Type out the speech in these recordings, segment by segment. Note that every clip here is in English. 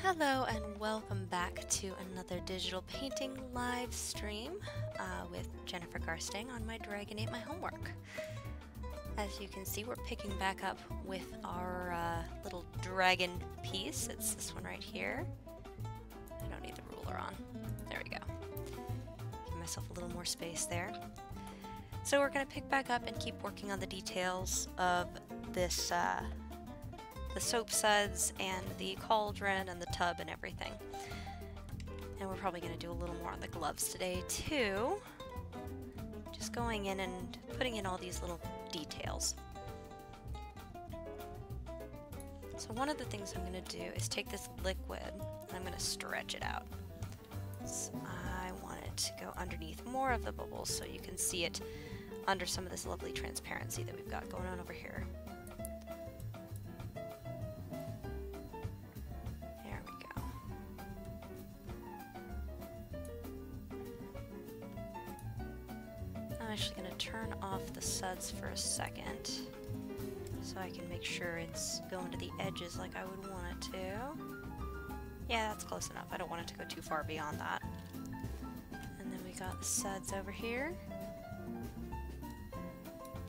Hello and welcome back to another digital painting live stream with Jennifer Garstang on my Dragon Ate My Homework. As you can see, we're picking back up with our little dragon piece. It's this one right here. I don't need the ruler on. There we go. Give myself a little more space there. So we're going to pick back up and keep working on the details of this the soap suds and the cauldron and the tub and everything. And we're probably going to do a little more on the gloves today too. Just going in and putting in all these little details. So one of the things I'm going to do is take this liquid and I'm going to stretch it out. So I want it to go underneath more of the bubbles so you can see it under some of this lovely transparency that we've got going on over here. I'm actually going to turn off the suds for a second so I can make sure it's going to the edges like I would want it to. Yeah, that's close enough. I don't want it to go too far beyond that. And then we got the suds over here.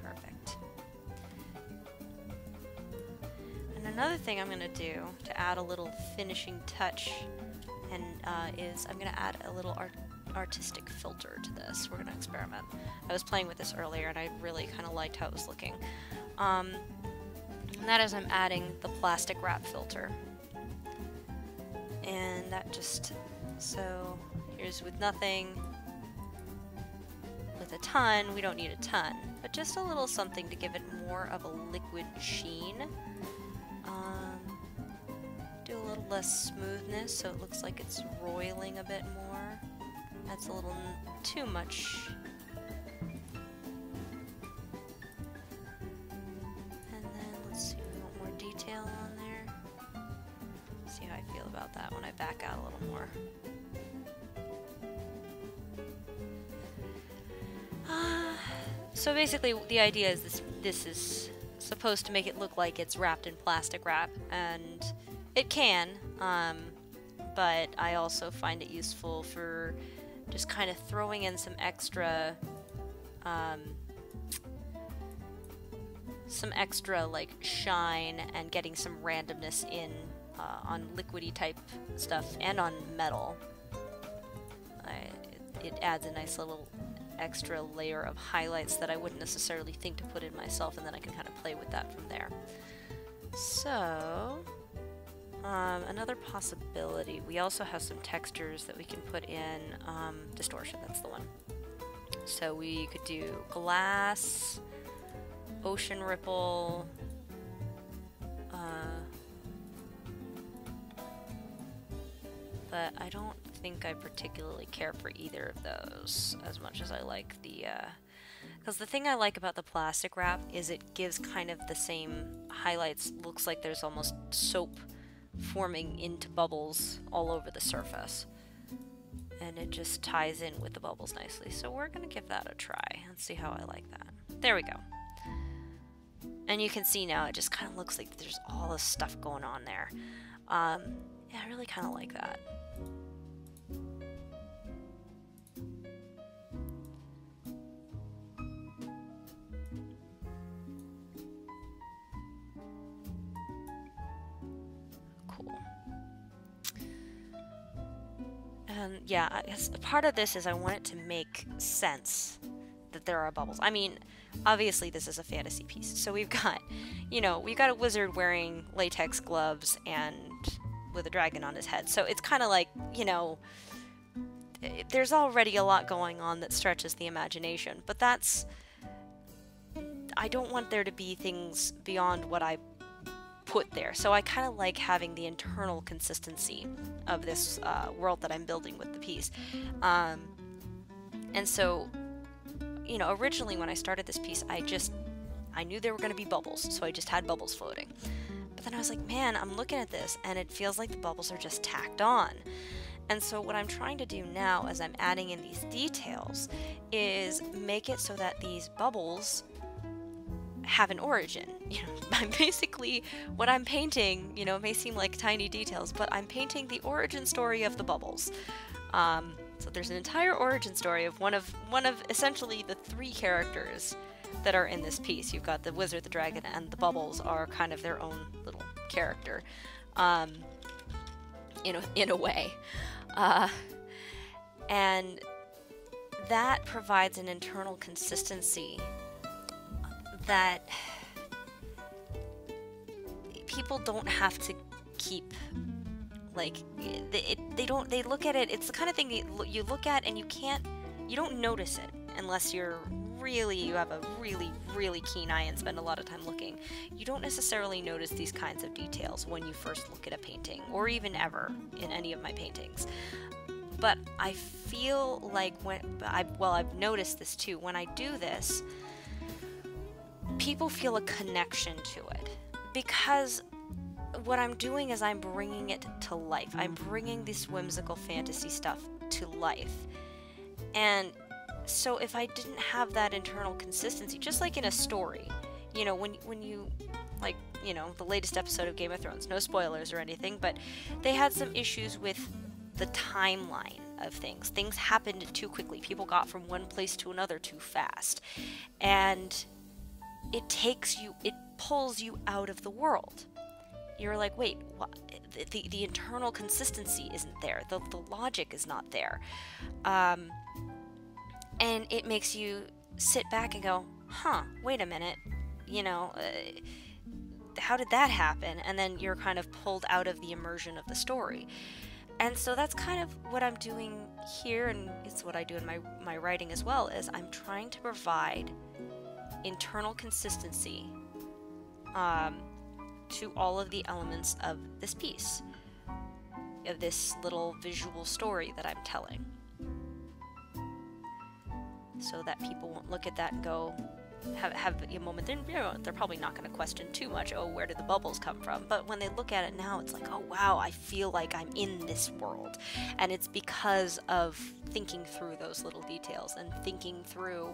Perfect. And another thing I'm going to do to add a little finishing touch and is I'm going to add a little artistic filter to this. We're going to experiment. I was playing with this earlier and I really kind of liked how it was looking. And that is I'm adding the plastic wrap filter. And that just, so here's with nothing, with a ton, we don't need a ton, but just a little something to give it more of a liquid sheen. Do a little less smoothness so it looks like it's roiling a bit more. That's a little too much. And then let's see, we want more detail on there. See how I feel about that when I back out a little more. So basically the idea is this is supposed to make it look like it's wrapped in plastic wrap, and it can, but I also find it useful for just kind of throwing in some extra like shine and getting some randomness in on liquidy type stuff and on metal. It adds a nice little extra layer of highlights that I wouldn't necessarily think to put in myself, and then I can kind of play with that from there. So another possibility, we also have some textures that we can put in, distortion, that's the one. So we could do glass, ocean ripple, but I don't think I particularly care for either of those as much as I like the, because the thing I like about the plastic wrap is it gives kind of the same highlights, looks like there's almost soap forming into bubbles all over the surface, and it just ties in with the bubbles nicely. So we're gonna give that a try and see how I like that. There we go. And you can see now it just kind of looks like there's all this stuff going on there. Yeah, I really kind of like that. And yeah, I guess part of this is I want it to make sense that there are bubbles. I mean, obviously this is a fantasy piece, so we've got, you know, we've got a wizard wearing latex gloves and with a dragon on his head. So it's kind of like, you know, there's already a lot going on that stretches the imagination, but that's, I don't want there to be things beyond what I put there. So I kind of like having the internal consistency of this world that I'm building with the piece. And so, you know, originally when I started this piece, I knew there were going to be bubbles, so I just had bubbles floating. But then I was like, man, I'm looking at this and it feels like the bubbles are just tacked on. And so what I'm trying to do now as I'm adding in these details is make it so that these bubbles have an origin. I'm basically, what I'm painting, it may seem like tiny details, but I'm painting the origin story of the bubbles. So there's an entire origin story of one of essentially the 3 characters that are in this piece. You've got the wizard, the dragon, and the bubbles are kind of their own little character, in a way, and that provides an internal consistency that people don't have to keep, like, they look at it, it's the kind of thing you look at and you don't notice it unless you have a really keen eye and spend a lot of time looking. You don't necessarily notice these kinds of details when you first look at a painting, or even ever in any of my paintings. But I feel like I've noticed this too, when I do this, people feel a connection to it, because what I'm doing is I'm bringing it to life. I'm bringing this whimsical fantasy stuff to life. And so if I didn't have that internal consistency, just like in a story, when you, like, the latest episode of Game of Thrones, no spoilers or anything, but they had some issues with the timeline of things. Things happened too quickly. People got from one place to another too fast. And it pulls you out of the world. You're like, wait, what? The internal consistency isn't there. The logic is not there. And it makes you sit back and go, wait a minute, how did that happen? And then you're kind of pulled out of the immersion of the story. And so that's kind of what I'm doing here, and it's what I do in my writing as well, is I'm trying to provide internal consistency to all of the elements of this piece, of this little visual story that I'm telling. So that people won't look at that and go, have a moment, they're probably not going to question too much, oh, where did the bubbles come from? But when they look at it now, it's like, oh wow, I feel like I'm in this world. And it's because of thinking through those little details and thinking through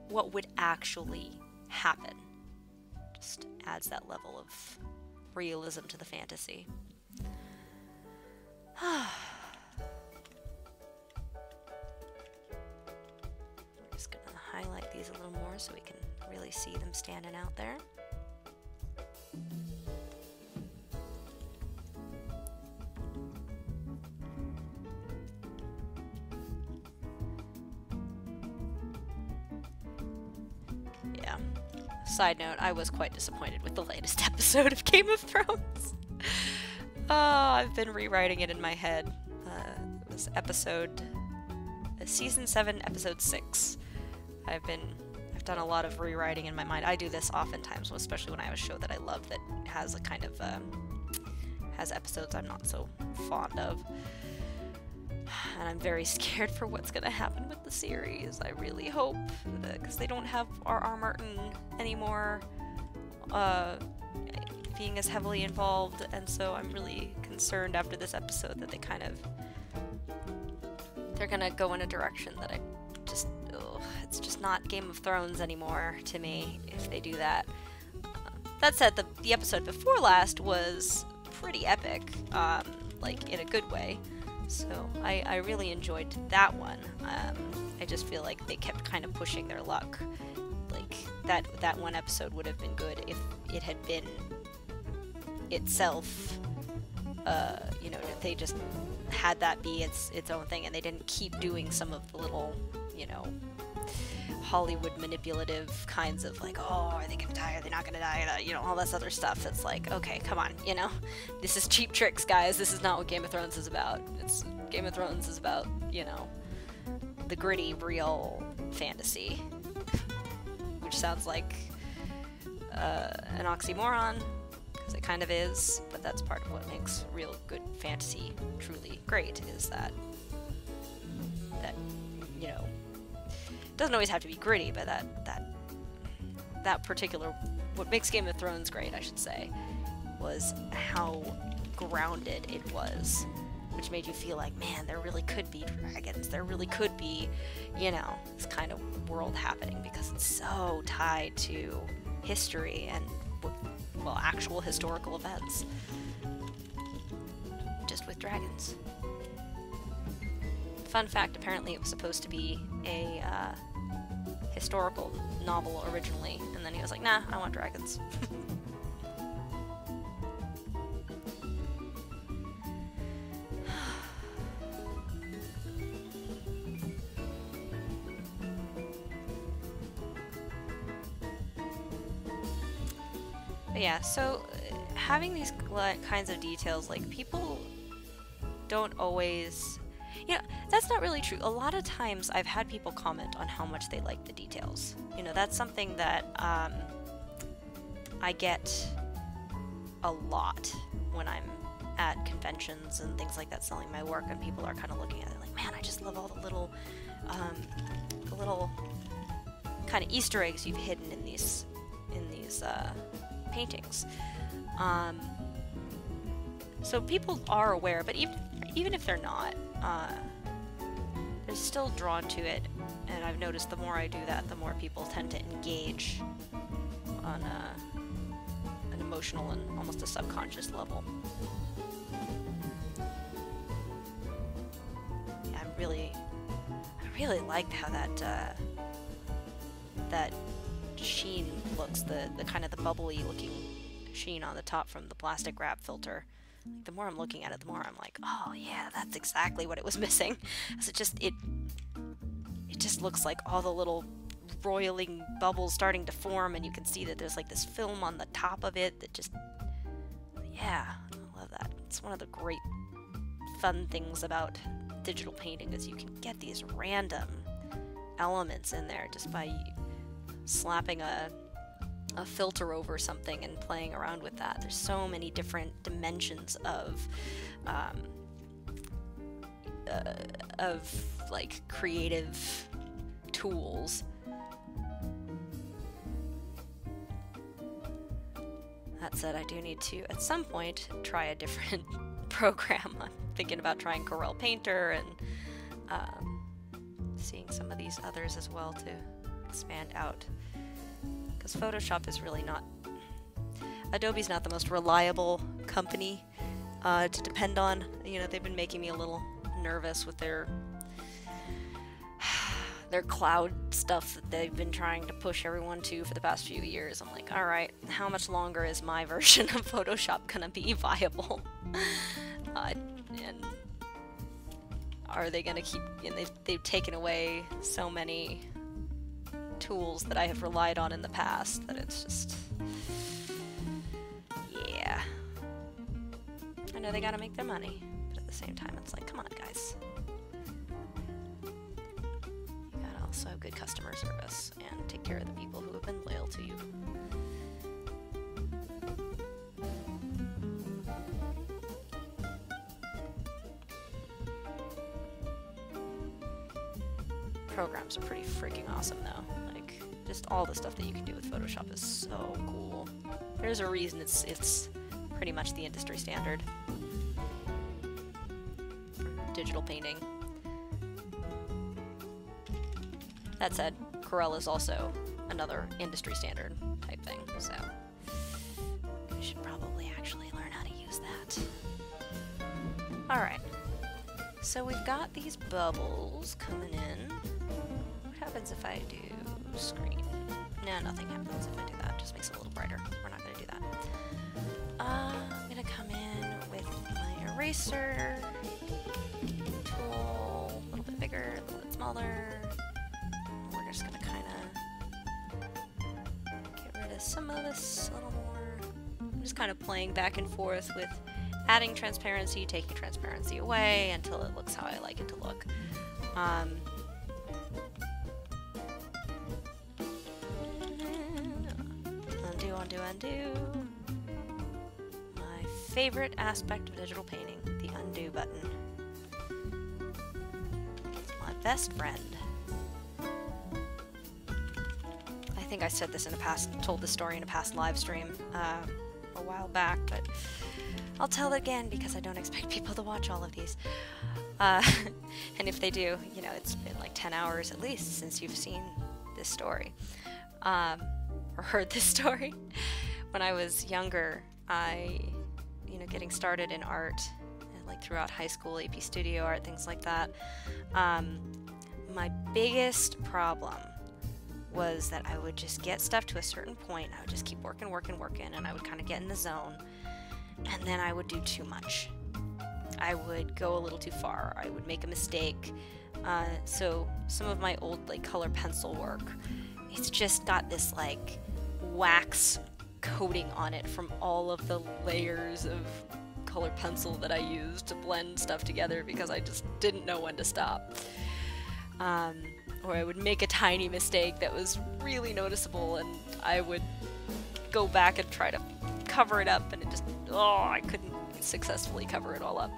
what would actually happen. Just adds that level of realism to the fantasy. Just gonna highlight these a little more so we can really see them standing out there. Yeah. Side note, I was quite disappointed with the latest episode of Game of Thrones. I've been rewriting it in my head. It was season 7, episode 6. I've done a lot of rewriting in my mind. I do this oftentimes, especially when I have a show that I love that has a kind of has episodes I'm not so fond of, and I'm very scared for what's gonna happen with the series. I really hope, because they don't have R.R. Martin anymore being as heavily involved, and so I'm really concerned after this episode that they're gonna go in a direction that it's just not Game of Thrones anymore to me if they do that. That said, the episode before last was pretty epic, like in a good way, so I really enjoyed that one. I just feel like they kept kind of pushing their luck. Like, that one episode would have been good if it had been itself, if they just had that be its own thing and they didn't keep doing some of the little, Hollywood manipulative kinds of, like, oh, are they gonna die, are they not gonna die, all this other stuff. That's like, okay, come on, this is cheap tricks, guys. This is not what Game of Thrones is about. Game of Thrones is about, the gritty, real fantasy, which sounds like an oxymoron, because it kind of is, but that's part of what makes real good fantasy truly great, is that doesn't always have to be gritty, but that particular, what makes Game of Thrones great, I should say, was how grounded it was, which made you feel like, man, there really could be dragons. There really could be, you know, this kind of world happening, because it's so tied to history and, well, actual historical events. Just with dragons. Fun fact, apparently it was supposed to be a historical novel originally, and then he was like, nah, I want dragons. But yeah, so having these kinds of details, like, people don't always... You know, that's not really true. A lot of times I've had people comment on how much they like the details. You know, that's something that I get a lot when I'm at conventions and things like that selling my work, and people are kind of looking at it like, man, I just love all the little kind of Easter eggs you've hidden in these paintings. So people are aware, but even if they're not, they're still drawn to it, and I've noticed the more I do that, the more people tend to engage on an emotional and almost a subconscious level. Yeah, I really liked how that sheen looks, the kind of the bubbly looking sheen on the top from the plastic wrap filter. Like, the more I'm looking at it, the more I'm like, oh yeah, that's exactly what it was missing. So it just looks like all the little roiling bubbles starting to form, and you can see that there's like this film on the top of it that just, yeah, I love that. It's one of the great fun things about digital painting, is you can get these random elements in there just by slapping a filter over something and playing around with that. There's so many different dimensions of like creative tools. That said, I do need to at some point try a different program. I'm thinking about trying Corel Painter and seeing some of these others as well to expand out. Because Photoshop is really not... Adobe's not the most reliable company to depend on. You know, they've been making me a little nervous with their cloud stuff that they've been trying to push everyone to for the past few years. I'm like, alright, how much longer is my version of Photoshop gonna be viable? And are they gonna keep... And they've taken away so many tools that I have relied on in the past that it's just... Yeah. I know they gotta make their money, but at the same time it's like, come on guys. You gotta also have good customer service and take care of the people who have been loyal to you. Programs are pretty freaking awesome though. Like, just all the stuff that you can do with Photoshop is so cool. There's a reason it's pretty much the industry standard for digital painting. That said, Corel is also another industry standard type thing, so we should probably actually learn how to use that. Alright, so we've got these bubbles coming in. What happens if I do screen? No, nothing happens if I do that. It just makes it a little brighter. We're not going to do that. I'm going to come in with my eraser tool, a little bit bigger, a little bit smaller. We're just going to kind of get rid of some of this a little more. I'm just kind of playing back and forth with adding transparency, taking transparency away until it looks how I like it to look. Undo. My favorite aspect of digital painting, the undo button. It's my best friend. I think I said this in a past, told this story in a past live stream a while back, but I'll tell it again because I don't expect people to watch all of these. And if they do, you know, it's been like 10 hours at least since you've seen this story, or heard this story. When I was younger, you know, getting started in art, like throughout high school, AP Studio Art, things like that, my biggest problem was that I would just get stuff to a certain point, I would just keep working, and I would kind of get in the zone, and then I would do too much. I would go a little too far, I would make a mistake. So some of my old like color pencil work, it's just got this like wax coating on it from all of the layers of color pencil that I used to blend stuff together because I just didn't know when to stop. Or I would make a tiny mistake that was really noticeable and I would go back and try to cover it up, and it just, I couldn't successfully cover it all up.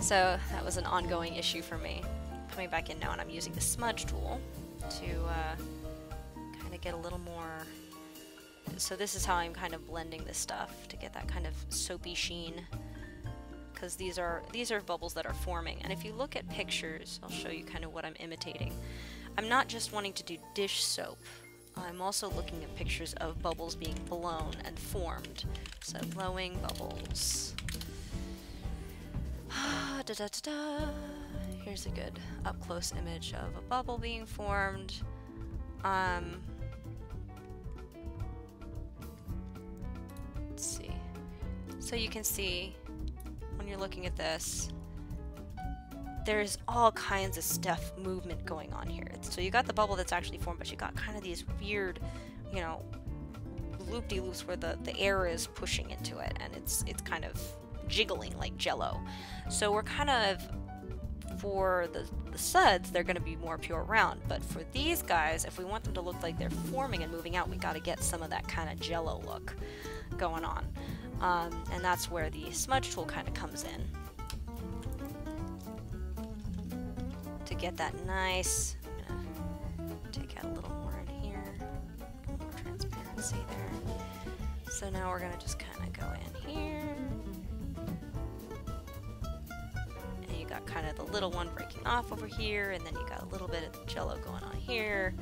So that was an ongoing issue for me. Coming back in now, and I'm using the smudge tool to kind of get a little more. So this is how I'm kind of blending this stuff to get that kind of soapy sheen, because these are bubbles that are forming. And if you look at pictures, I'll show you kind of what I'm imitating. I'm not just wanting to do dish soap. I'm also looking at pictures of bubbles being blown and formed. So blowing bubbles. Da, da, da, da. Here's a good up-close image of a bubble being formed. Let's see. So you can see when you're looking at this, there's all kinds of stuff, movement going on here. So you got the bubble that's actually formed, but you got kind of these weird, you know, loop-de-loops where the air is pushing into it, and it's kind of jiggling like jello. So we're kind of, for the suds, they're going to be more pure round, but for these guys, if we want them to look like they're forming and moving out, we got to get some of that kind of jello look going on. And that's where the smudge tool kind of comes in. To get that nice, I'm going to take out a little more in here, a little more transparency there. So now we're going to just kind of go in here. And you got kind of the little one breaking off over here, and then you got a little bit of the jello going on here.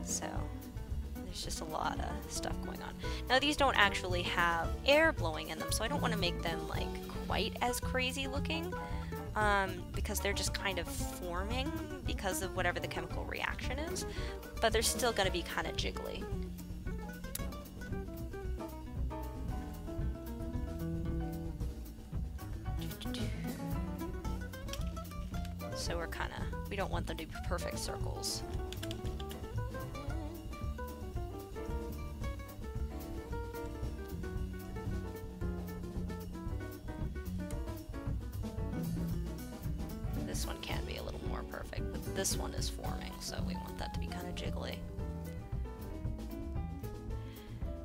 So there's just a lot of stuff going on. Now these don't actually have air blowing in them, so I don't want to make them like quite as crazy looking, because they're just kind of forming because of whatever the chemical reaction is, but they're still going to be kind of jiggly. So we don't want them to be perfect circles. This one can be a little more perfect, but this one is forming, so we want that to be kind of jiggly.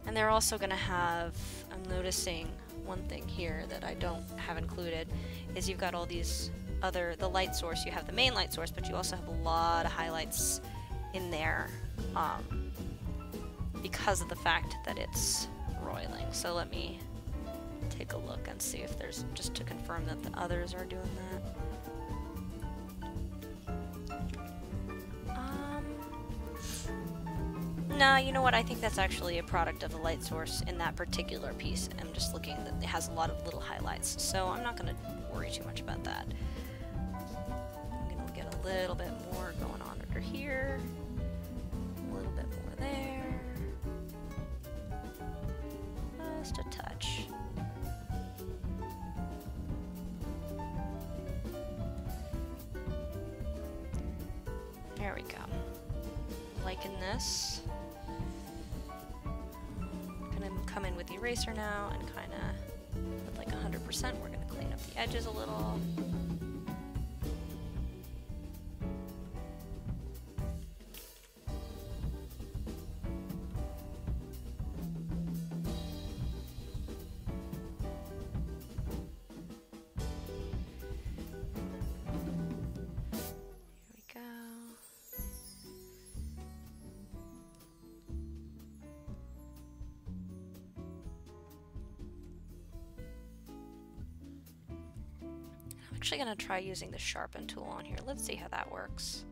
And they're also going to have, I'm noticing one thing here that I don't have included, is you've got all these other, the light source, you have the main light source, but you also have a lot of highlights in there because of the fact that it's roiling. So let me take a look and see if there's, just to confirm that the others are doing that. No, you know what, I think that's actually a product of the light source in that particular piece. I'm just looking that it has a lot of little highlights, so I'm not going to worry too much about that. I'm going to get a little bit more going on under here, a little bit more there, just a touch. There we go. Liking this. Come in with the eraser now and kind of, with like 100%, we're going to clean up the edges a little. actually gonna try using the sharpen tool on here. Let's see how that works.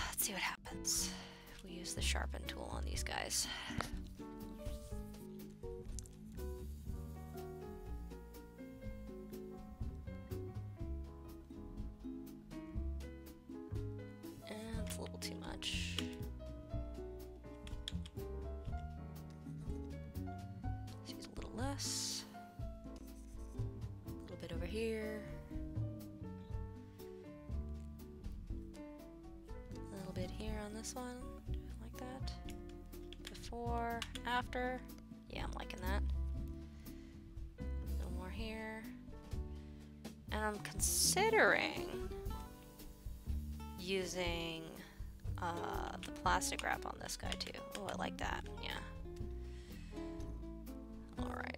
Let's see what happens if we use the sharpen tool on these guys. And it's a little too much. Let's use a little less. A little bit over here. Bit here on this one, like that. Before, after. Yeah, I'm liking that. A little more here. And I'm considering using the plastic wrap on this guy too. Oh, I like that. Yeah. Alright.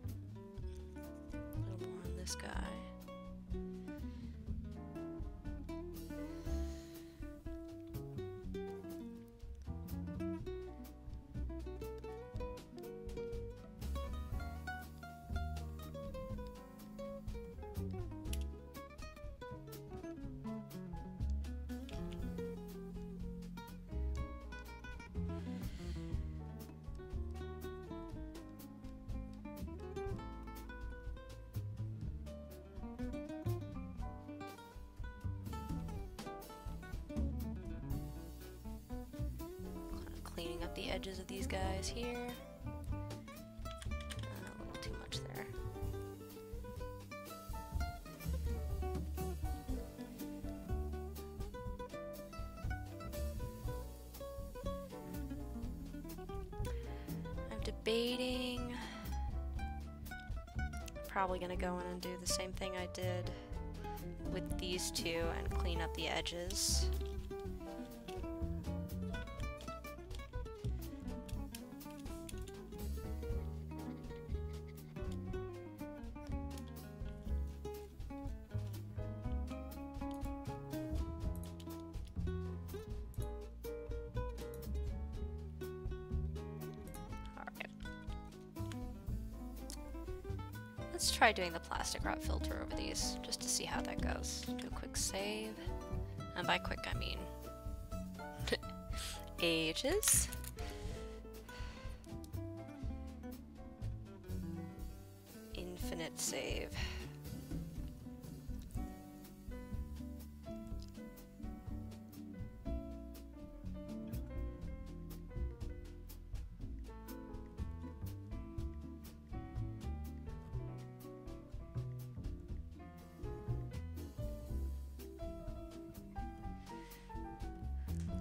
A little more on this guy. Cleaning up the edges of these guys here. A little too much there. I'm debating. Probably gonna go in and do the same thing I did with these two and clean up the edges. Let's try doing the plastic wrap filter over these, just to see how that goes. Do a quick save. And by quick, I mean ages. Infinite save.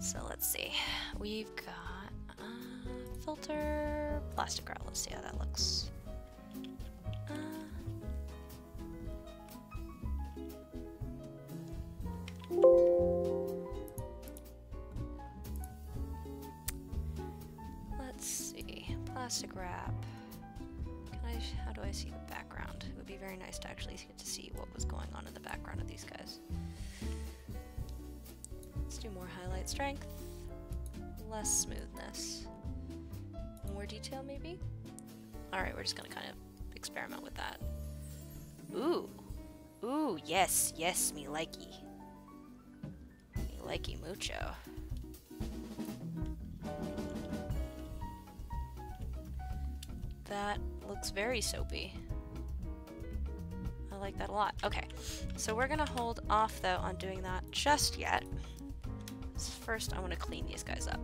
So let's see, we've got filter, plastic wrap. Let's see how that looks. Let's see, plastic wrap. How do I see the background? It would be very nice to actually get to see what was going on in the background of these guys. Let's do more highlight strength, less smoothness, more detail maybe? Alright, we're just gonna kind of experiment with that. Ooh, ooh, yes, yes, me likey. Me likey mucho. That looks very soapy. I like that a lot. Okay, so we're gonna hold off though on doing that just yet. First, I want to clean these guys up.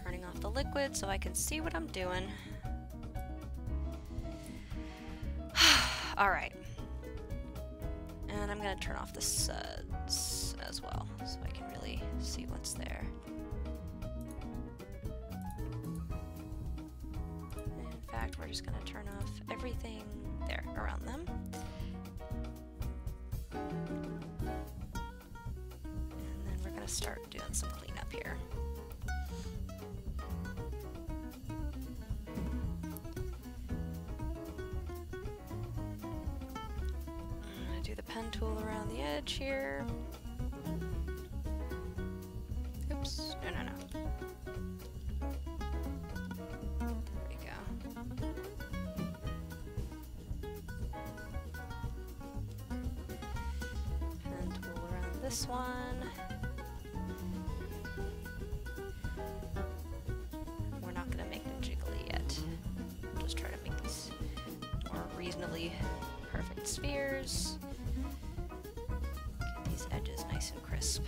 Turning off the liquid so I can see what I'm doing. Alright. And I'm going to turn off the suds as well so I can really see what's there. In fact, we're just going to turn off everything there around them. Start doing some cleanup here. I'm gonna do the pen tool around the edge here. Oops, no. There we go. this one. We're not going to make them jiggly yet. We'll just try to make these more reasonably perfect spheres. Get these edges nice and crisp.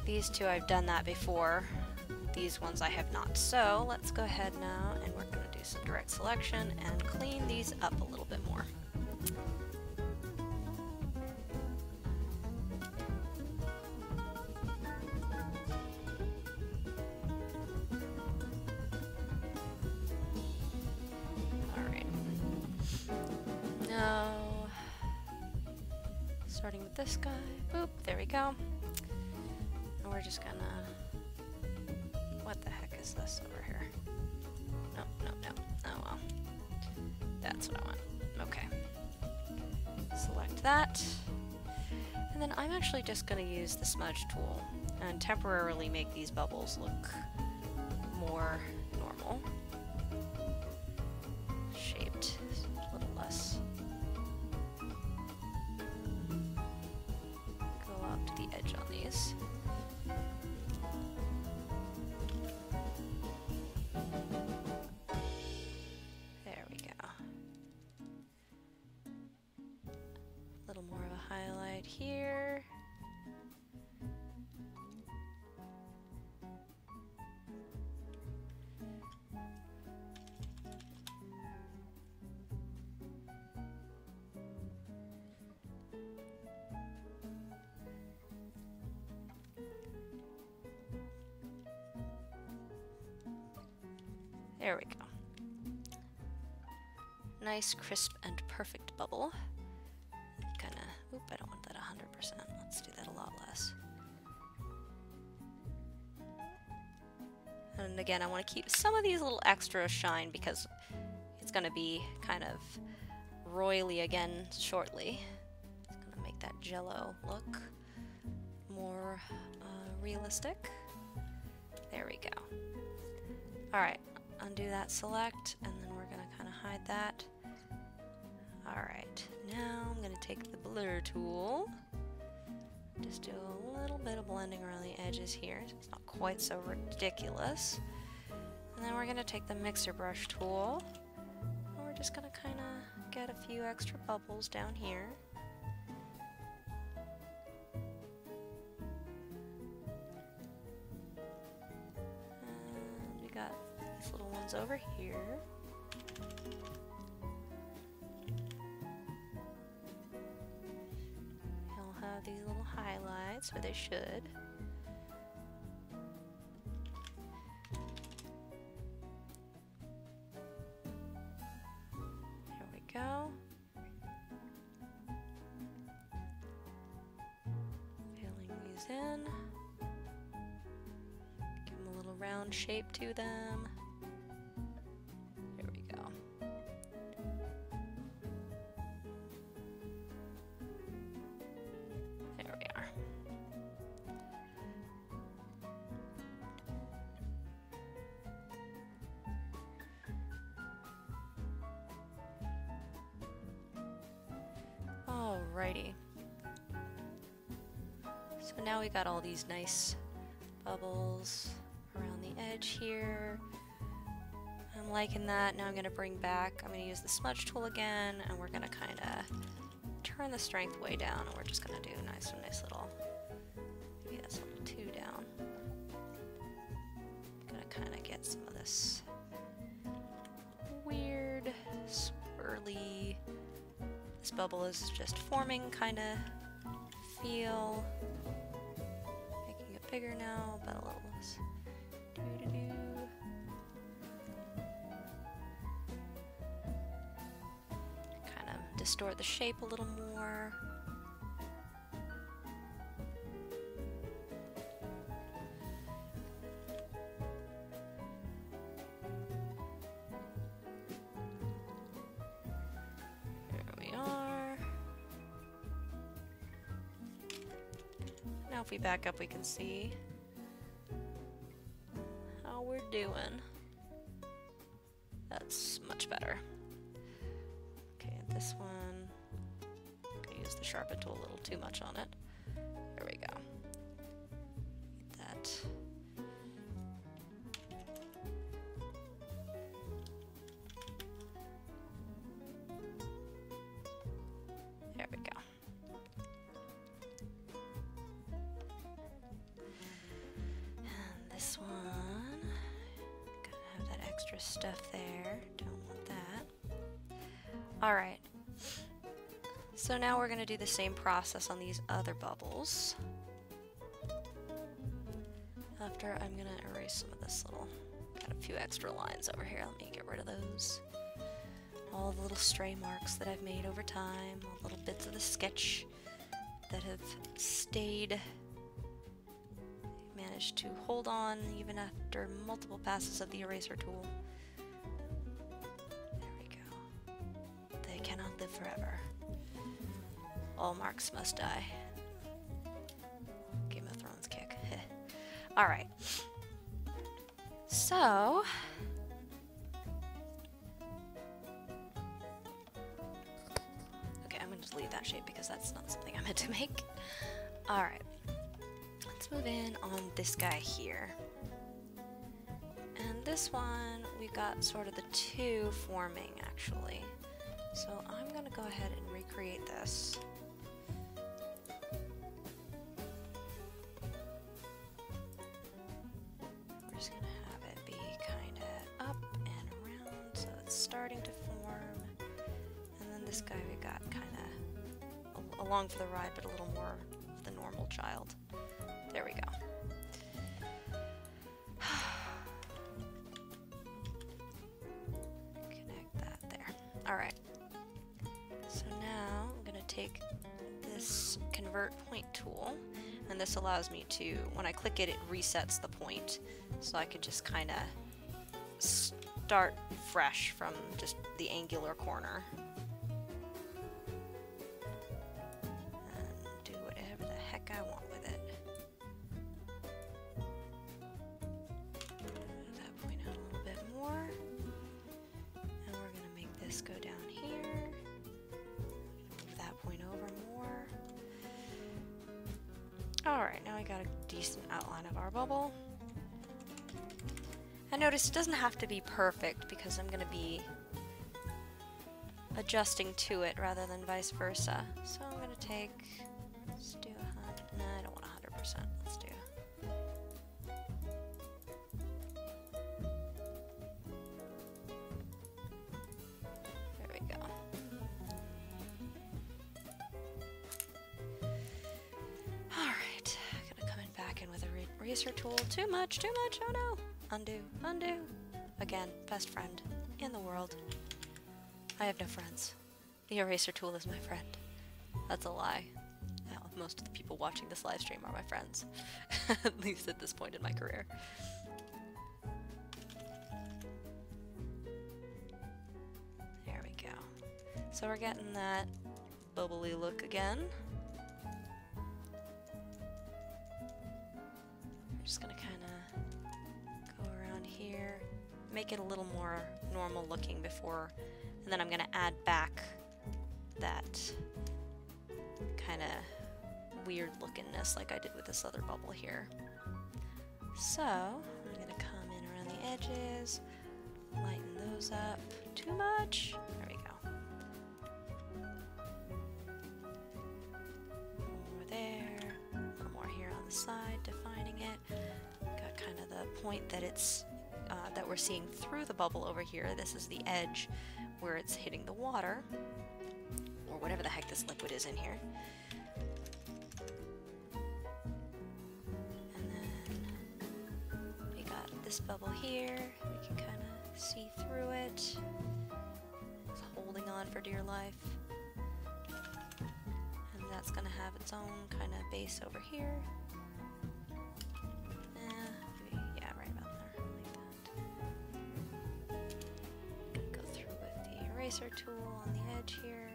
These two, I've done that before. These ones I have not. So let's go ahead now and we're going to do some direct selection and clean these up a little bit more. Alright. Now, starting with this guy. Boop, there we go. We're just gonna... What the heck is this over here? No, no, no. Oh well. That's what I want. Okay. Select that. And then I'm actually just gonna use the smudge tool and temporarily make these bubbles look more normal. Shaped a little less. Go up to the edge on these. Here. There we go. Nice, crisp, and perfect bubble. Kinda, oop, I don't want that 100%. Let's do that a lot less. And again, I want to keep some of these little extra shine because it's gonna be kind of roily again shortly. It's gonna make that jello look more realistic. There we go. Alright, undo that select, and then we're gonna kind of hide that. Alright, now I'm going to take the blur tool, just do a little bit of blending around the edges here, so it's not quite so ridiculous. And then we're going to take the mixer brush tool, and we're just going to kind of get a few extra bubbles down here. And we got these little ones over here. These little highlights, or they should. There we go. Filling these in. Give them a little round shape to them. There we go. Alrighty. So now we got all these nice bubbles around the edge here. I'm liking that. Now I'm going to bring back, I'm going to use the smudge tool again, and we're going to kind of turn the strength way down, and we're just going to do a nice little, maybe that's a little too down. Going to kind of get some of this weird, swirly, this bubble is just forming kind of feel. Making it bigger now, but a little less. Kind of distort the shape a little more. If we back up, we can see. how we're doing. That's much better. Okay, this one, I use the sharpen tool a little too much on it. There we go. Get that. There we go. And this one, gotta have that extra stuff there. Don't want that. Alright. So now we're gonna do the same process on these other bubbles. After I'm gonna erase some of this little, got a few extra lines over here. Let me get rid of those. All the little stray marks that I've made over time, all little bits of the sketch that have stayed, managed to hold on even after multiple passes of the eraser tool. There we go. They cannot live forever. All marks must die. Game of Thrones kick. Alright. So, just leave that shape because that's not something I meant to make. Alright, let's move in on this guy here. And this one, we've got sort of the two forming actually. So I'm gonna go ahead and recreate this. We're just gonna have it be kind of up and around so it's starting to form. And then this guy we got kind of along for the ride, but a little more of the normal child. There we go. Connect that there. Alright. So now I'm going to take this convert point tool, and this allows me to, when I click it, it resets the point. So I could just kind of start fresh from just the angular corner. I want with it. Move that point out a little bit more. And we're going to make this go down here. Move that point over more. Alright, now I got a decent outline of our bubble. And notice it doesn't have to be perfect because I'm going to be adjusting to it rather than vice versa. So I'm going to take, let's do no, I don't want 100%. Let's do. There we go. Alright. Gonna come in back in with a eraser tool. Too much, oh no! Undo, undo. Again, best friend in the world. I have no friends. The eraser tool is my friend. That's a lie. Most of the people watching this live stream are my friends, at least at this point in my career. There we go. So we're getting that bubbly look again. We're just gonna kind of go around here, make it a little more normal looking before, and then I'm gonna add back that kind of weird lookingness like I did with this other bubble here. So I'm gonna come in around the edges, lighten those up. Too much? There we go. More there, a little more here on the side, defining it. Got kind of the point that it's that we're seeing through the bubble over here. This is the edge where it's hitting the water, or whatever the heck this liquid is in here. This bubble here, we can kind of see through it. It's holding on for dear life. And that's going to have its own kind of base over here. Yeah, right about there, like that. Go through with the eraser tool on the edge here.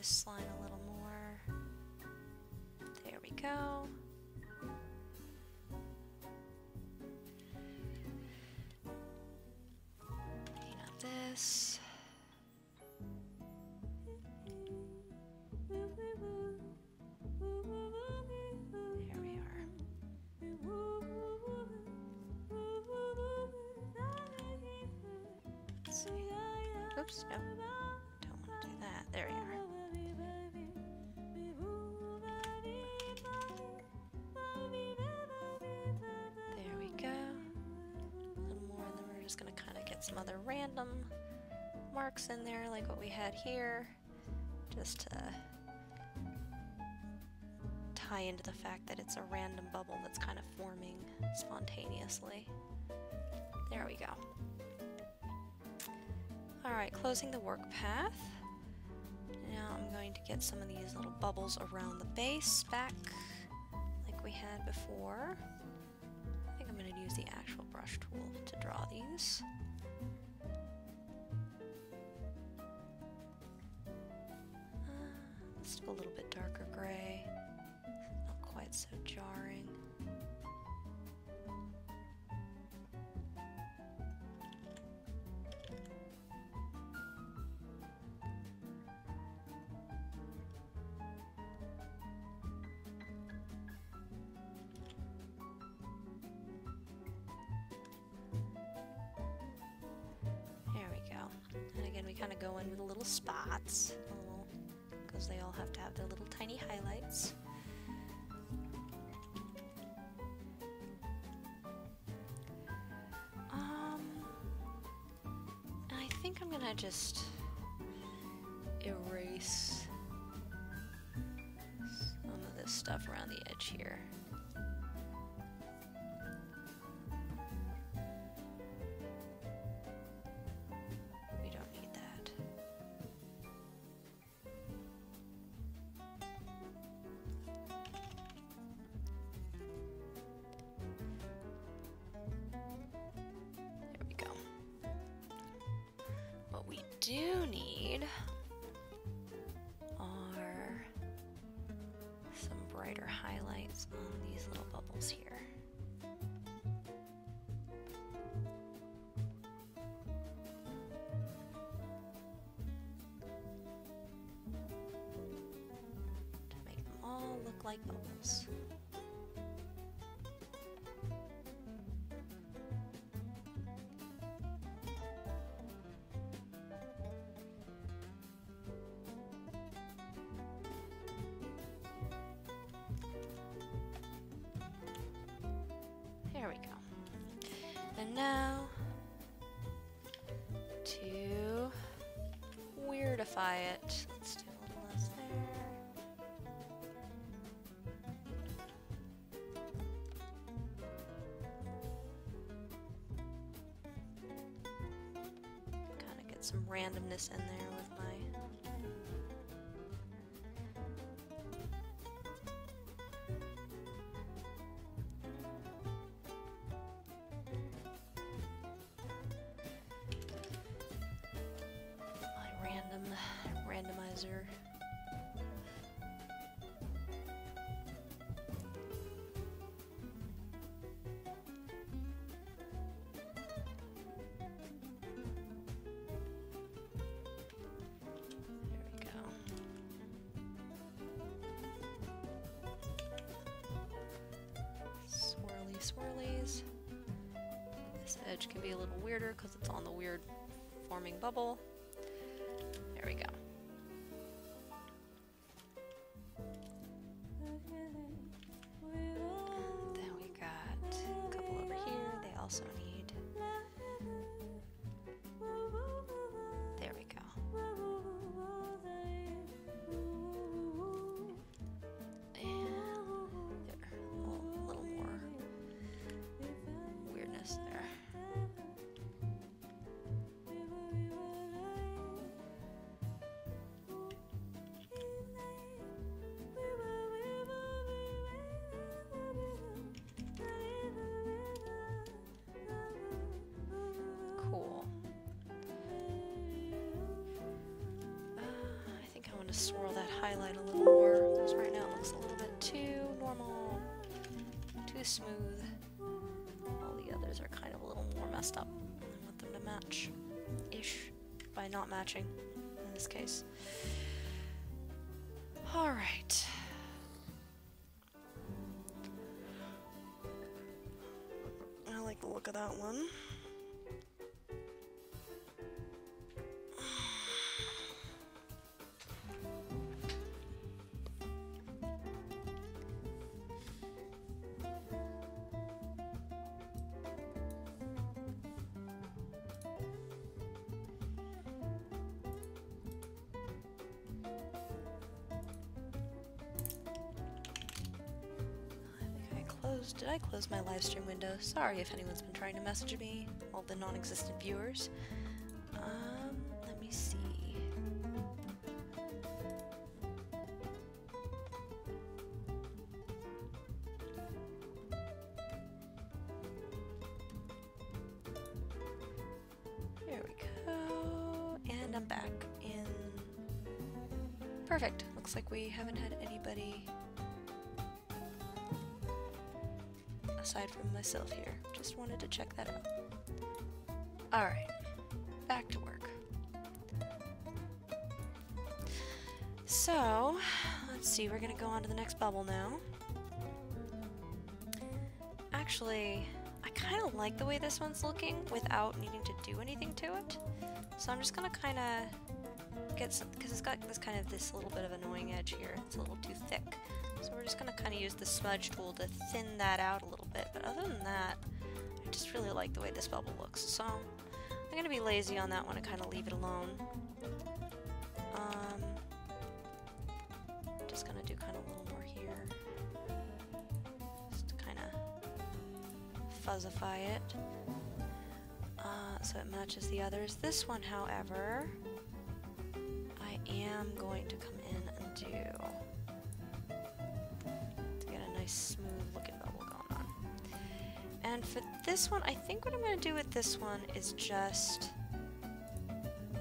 this line a little more. There we go. Clean up this. Here we are. Let's see. Oops, no. Don't want to do that. There we are. There we go. A little more, and then we're just going to kind of get some other random marks in there, like what we had here, just to tie into the fact that it's a random bubble that's kind of forming spontaneously. There we go. Alright, closing the work path. Now I'm going to get some of these little bubbles around the base back like we had before. I think I'm going to use the actual brush tool to draw these. Let's do a little bit darker gray. Not quite so jarring. And again, we kind of go in with little spots, because they all have to have their little tiny highlights. And I think I'm gonna just erase some of this stuff around the edge here. Do need are some brighter highlights on these little bubbles here. To make them all look like bubbles. There we go. And now, to weirdify it, let's do a little less there. Kind of get some randomness in there with my randomizer. There we go. Swirly swirlies. This edge can be a little weirder because it's on the weird forming bubble. There we go. Then we got a couple over here. They also need. There we go. And there, a little more weirdness there. to swirl that highlight a little more, because right now it looks a little bit too normal, too smooth. All the others are kind of a little more messed up. I want them to match-ish by not matching in this case. Alright. I like the look of that one. Did I close my live stream window? Sorry if anyone's been trying to message me, all the non-existent viewers. Let me see. There we go. And I'm back in. Perfect. Looks like we haven't had anybody aside from myself here. Just wanted to check that out. Alright, back to work. So, let's see, we're gonna go on to the next bubble now. Actually, I kind of like the way this one's looking without needing to do anything to it. So I'm just gonna kind of get some, because it's got this little bit of annoying edge here. It's a little too thick. So we're just going to kind of use the smudge tool to thin that out a little bit. But other than that, I just really like the way this bubble looks. So I'm going to be lazy on that one and kind of leave it alone. Just going to do kind of a little more here. Just to kind of fuzzify it. So it matches the others. This one, however, I am going to come in and do smooth looking bubble going on. And for this one, I think what I'm going to do with this one is just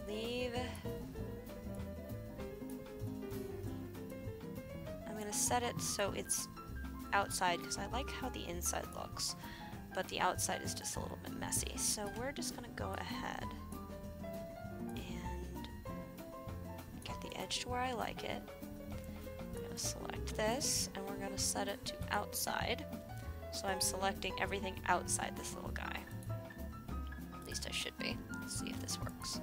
leave. I'm going to set it so it's outside because I like how the inside looks, but the outside is just a little bit messy. So we're just going to go ahead and get the edge to where I like it. Select this, and we're going to set it to outside. So I'm selecting everything outside this little guy. At least I should be. Let's see if this works.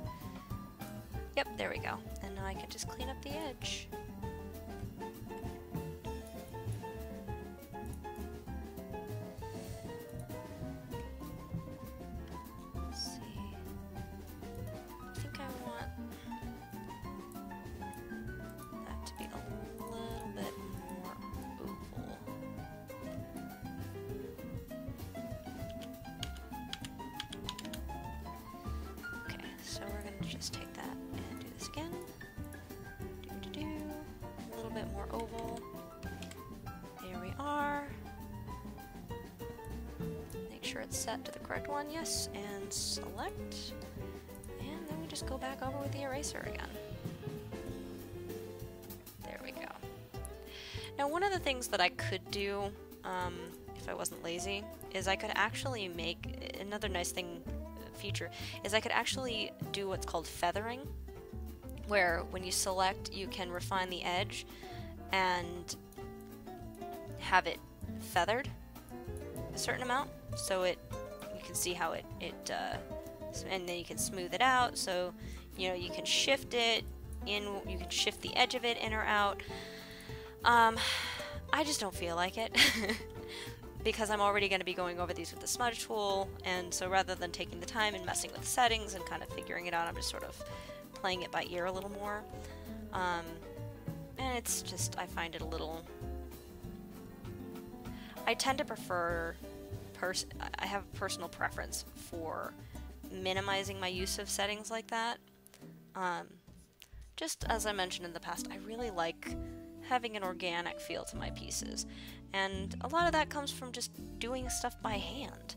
Yep, there we go. And now I can just clean up the edge. Let's see. I think I want that to be a little bit more oval. Okay, so we're going to just take that and do this again. A little bit more oval. There we are. Make sure it's set to the correct one, yes, and select. And then we just go back over with the eraser again. There we go. Now, one of the things that I could do, if I wasn't lazy, is I could actually make another nice thing, feature, is I could actually do what's called feathering, where when you select, you can refine the edge and have it feathered a certain amount, so you can see how it and then you can smooth it out, so you know you can shift it in, you can shift the edge of it in or out. I just don't feel like it because I'm already going to be going over these with the smudge tool, and so rather than taking the time and messing with the settings and kind of figuring it out, I'm just sort of playing it by ear a little more. And it's just, I find it a little, I tend to prefer, I have a personal preference for minimizing my use of settings like that. Just as I mentioned in the past, I really like having an organic feel to my pieces, and a lot of that comes from just doing stuff by hand.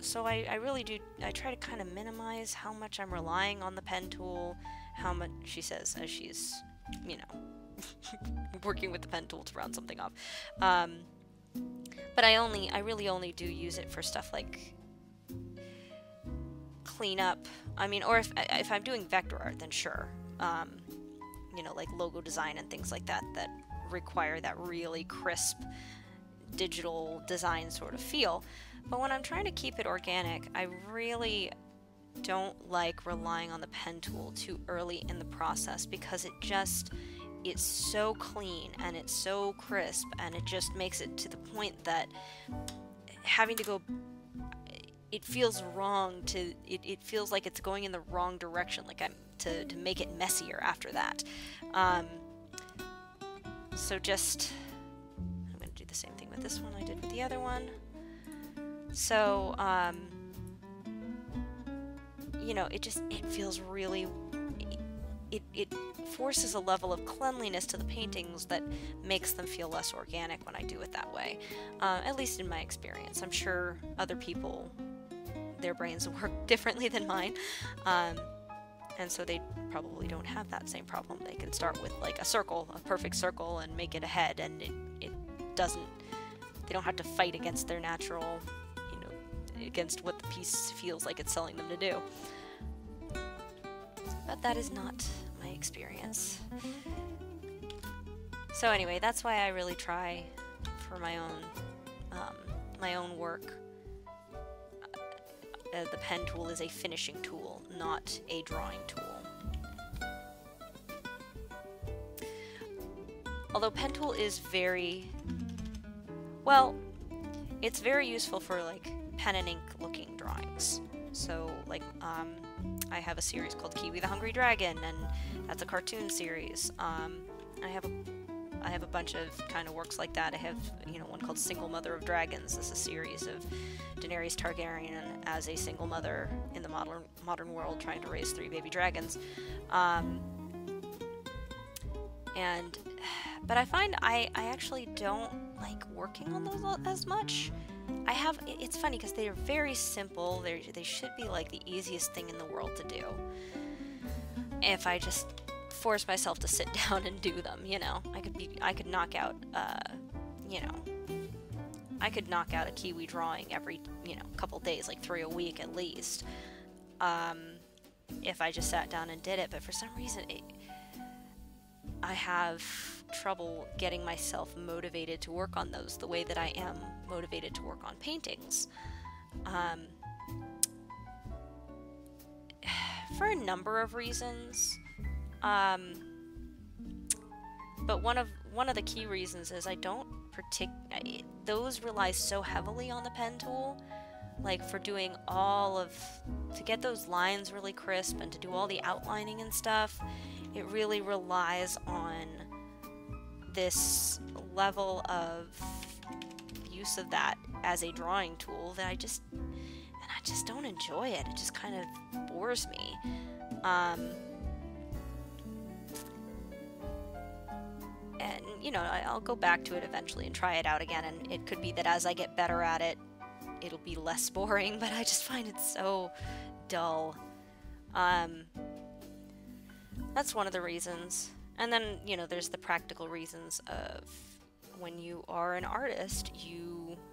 So I really do, I try to kind of minimize how much I'm relying on the pen tool how much, she says as she's, you know, working with the pen tool to round something off. But I really only do use it for stuff like cleanup. I mean, or if I'm doing vector art, then sure. You know, like logo design and things like that that require that really crisp digital design sort of feel. But when I'm trying to keep it organic, I really don't like relying on the pen tool too early in the process, because it's so clean and it's so crisp, and it just makes it to the point that having to go, it feels wrong to, it feels like it's going in the wrong direction, like I'm to make it messier after that. So just, I'm going to do the same thing with this one I did with the other one. So, you know, it feels really, it forces a level of cleanliness to the paintings that makes them feel less organic when I do it that way. At least in my experience. I'm sure other people, their brains work differently than mine. And so they probably don't have that same problem. They can start with like a circle, a perfect circle, and make it a head, and it doesn't, they don't have to fight against their natural, you know, against what the piece feels like it's telling them to do. But that is not my experience. So anyway, that's why I really try for my own work. The pen tool is a finishing tool, not a drawing tool. Although pen tool is very, well, it's very useful for like pen and ink looking drawings. So like, I have a series called Kiwi the Hungry Dragon, and that's a cartoon series. I have a bunch of kind of works like that. I have, you know, one called Single Mother of Dragons. This is a series of Daenerys Targaryen as a single mother in the modern world trying to raise 3 baby dragons. But I find I actually don't like working on those as much. It's funny because they are very simple. They should be like the easiest thing in the world to do. If I just force myself to sit down and do them, you know, I could knock out, you know, I could knock out a Kiwi drawing every, you know, couple days, like 3 a week at least, if I just sat down and did it. But for some reason, I have trouble getting myself motivated to work on those the way that I am motivated to work on paintings. For a number of reasons. But one of the key reasons is I don't those rely so heavily on the pen tool, like for doing to get those lines really crisp and to do all the outlining and stuff. It really relies on this level of use of that as a drawing tool that I just don't enjoy it. It just kind of bores me. And, you know, I'll go back to it eventually and try it out again, and it could be that as I get better at it, it'll be less boring, but I just find it so dull. That's one of the reasons. And then, you know, there's the practical reasons of when you are an artist,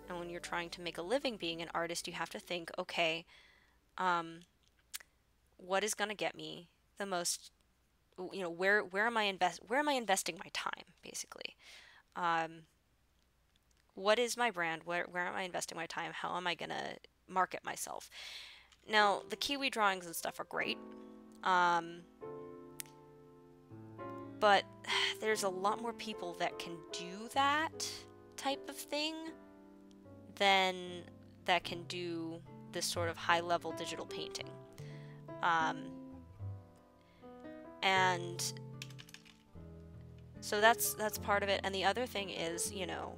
and when you're trying to make a living being an artist, you have to think, okay, what is going to get me the most, you know, where am I investing my time, basically? What is my brand? Where am I investing my time? How am I going to market myself? Now, the Kiwi drawings and stuff are great. But there's a lot more people that can do that type of thing than that can do this sort of high-level digital painting. And so that's part of it. And the other thing is, you know,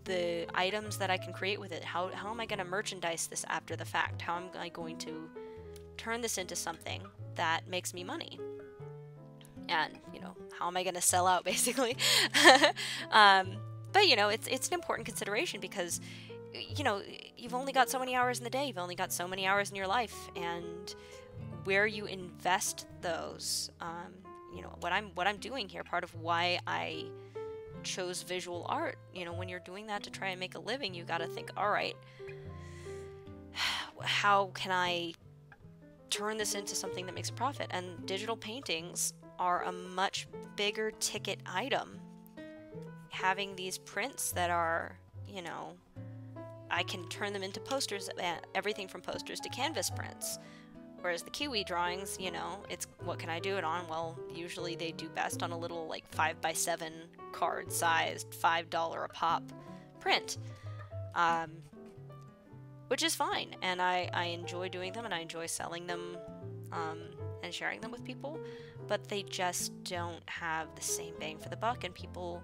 the items that I can create with it. How am I going to merchandise this after the fact? How am I going to turn this into something that makes me money? And, you know, how am I going to sell out, basically? But, you know, it's an important consideration because, you know, you've only got so many hours in the day. You've only got so many hours in your life. And where you invest those, you know, what I'm doing here, part of why I chose visual art, you know, when you're doing that to try and make a living, you got to think, all right, how can I turn this into something that makes a profit? And digital paintings are a much bigger ticket item. Having these prints that are, you know, I can turn them into posters, everything from posters to canvas prints. Whereas the Kiwi drawings, you know, it's what can I do it on? Well, usually they do best on a little like 5x7 card sized $5 a pop print. Which is fine, and I enjoy doing them, and I enjoy selling them and sharing them with people, but they just don't have the same bang for the buck, and people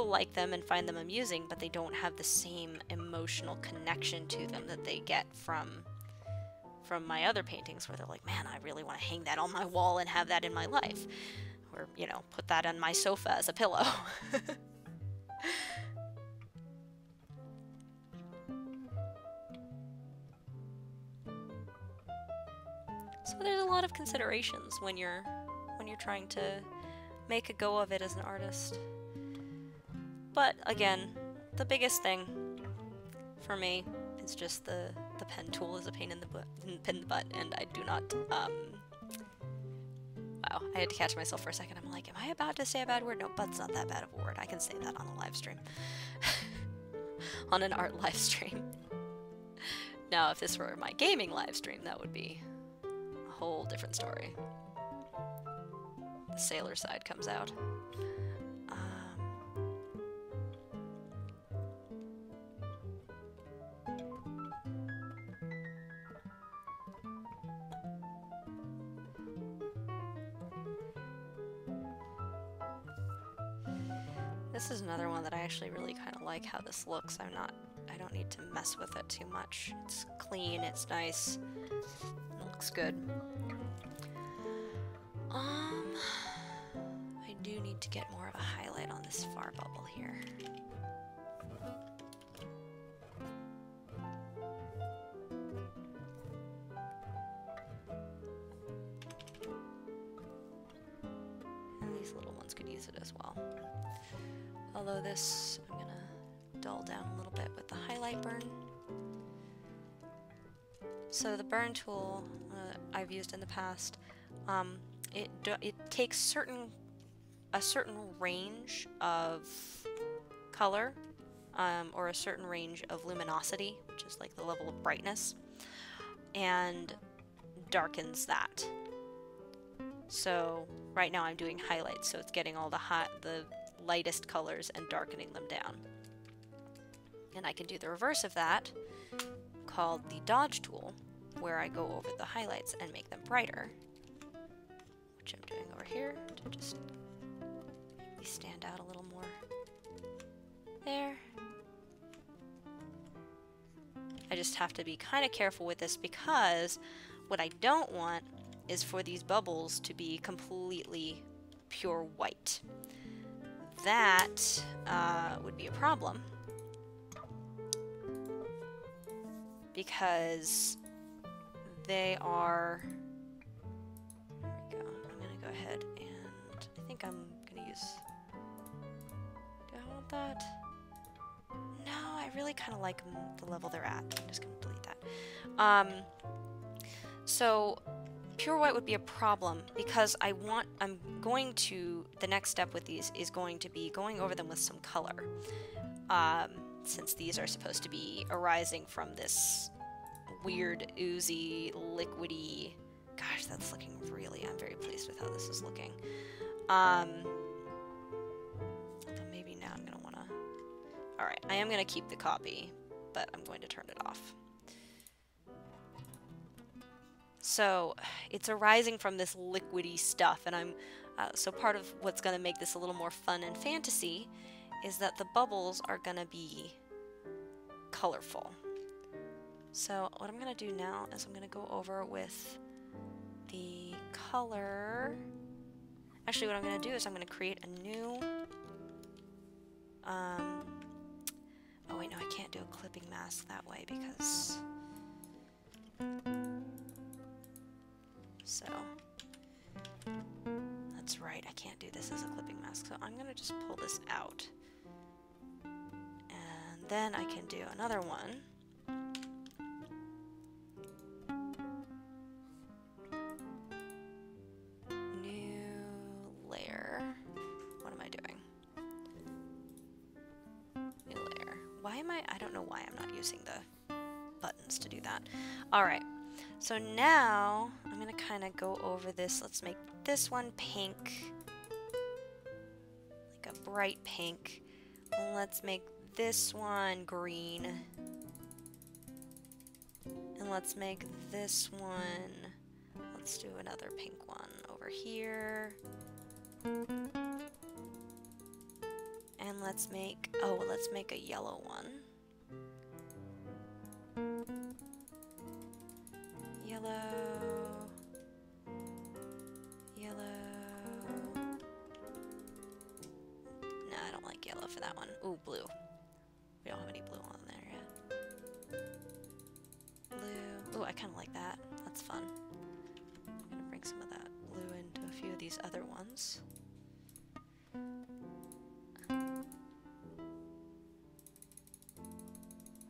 like them and find them amusing, but they don't have the same emotional connection to them that they get from my other paintings, where they're like, man, I really want to hang that on my wall and have that in my life, or, you know, put that on my sofa as a pillow. So there's a lot of considerations when you're trying to make a go of it as an artist. But again, the biggest thing for me is just the pen tool is a pain in the butt, and I do not wow, I had to catch myself for a second. I'm like, am I about to say a bad word? No, butt's not that bad of a word. I can say that on a live stream. On an art live stream. Now, if this were my gaming live stream, that would be a whole different story. The sailor side comes out. This is another one that I actually really kind of like how this looks. I don't need to mess with it too much. It's clean, it's nice, it looks good. I do need to get more of a highlight on this far bubble here. And these little ones could use it as well. Although this, I'm gonna dull down a little bit with the highlight burn. So the burn tool I've used in the past, it takes a certain range of color, or a certain range of luminosity, which is like the level of brightness, and darkens that. So right now I'm doing highlights, so it's getting all the lightest colors and darkening them down. And I can do the reverse of that, called the dodge tool, where I go over the highlights and make them brighter, which I'm doing over here to just make these stand out a little more. There. I just have to be kind of careful with this, because what I don't want is for these bubbles to be completely pure white. That would be a problem, because they are, there we go, I'm going to go ahead and I think I'm going to use, do I want that? No, I really kind of like the level they're at. I'm just going to delete that. So pure white would be a problem, because I'm going to, the next step with these is going to be going over them with some color. Since these are supposed to be arising from this weird, oozy, liquidy, gosh, that's looking really, I'm very pleased with how this is looking. But maybe now I'm going to want to, alright, I am going to keep the copy, but I'm going to turn it off. So it's arising from this liquidy stuff, and so part of what's going to make this a little more fun and fantasy is that the bubbles are going to be colorful. So what I'm going to do now is I'm going to go over with the color. Actually, what I'm going to do is I'm going to create a new, oh wait, no, I can't do a clipping mask that way, because So that's right, I can't do this as a clipping mask, so I'm gonna just pull this out. And then I can do another one. New layer. What am I doing? New layer. Why am I don't know why I'm not using the buttons to do that. Alright, so now I'm gonna kind of go over this. Let's make this one pink, like a bright pink. And let's make this one green. And let's make this one, let's do another pink one over here. And let's make, oh, let's make a yellow one. Yellow. Yellow. No, I don't like yellow for that one. Ooh, blue. We don't have any blue on there yet. Blue. Ooh, I kind of like that. That's fun. I'm gonna bring some of that blue into a few of these other ones.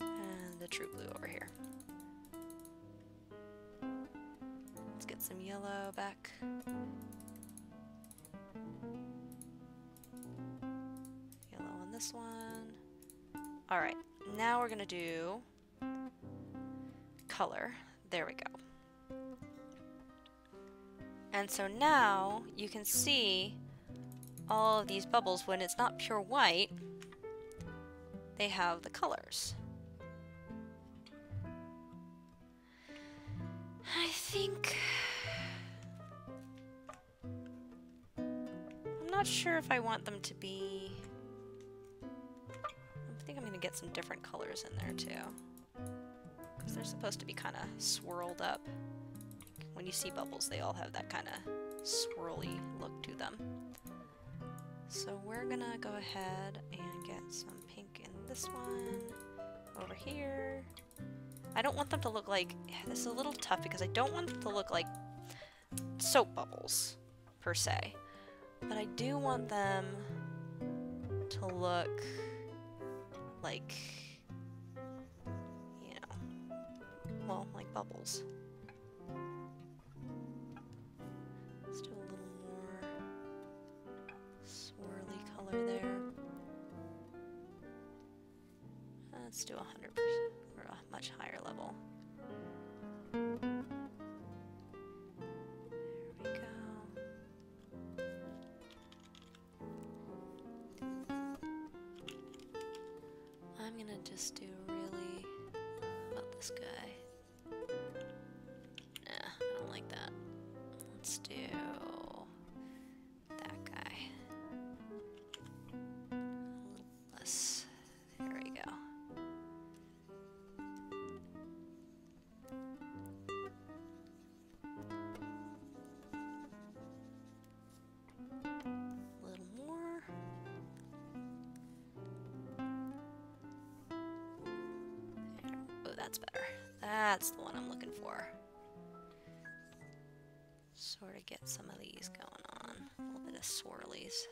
And the true blue over here. Let's get some yellow back. Yellow on this one. Alright, now we're gonna do color. There we go. And so now you can see all of these bubbles. When it's not pure white, they have the colors. I think I'm not sure if I want them to be, I think I'm gonna get some different colors in there too, because they're supposed to be kind of swirled up. When you see bubbles, they all have that kind of swirly look to them. So we're gonna go ahead and get some pink in this one over here. I don't want them to look like, this is a little tough because I don't want them to look like soap bubbles per se, but I do want them to look like, you know, well, like bubbles. Let's do a little more swirly color there. Let's do 100% or a much higher level. There we go. I'm gonna just do really, about this guy. Nah, I don't like that. Let's do that guy. A little less. There we go. A little more. There. Oh, that's better. That's the one I'm looking for. Sort of get some of these going on. A little bit of swirlies.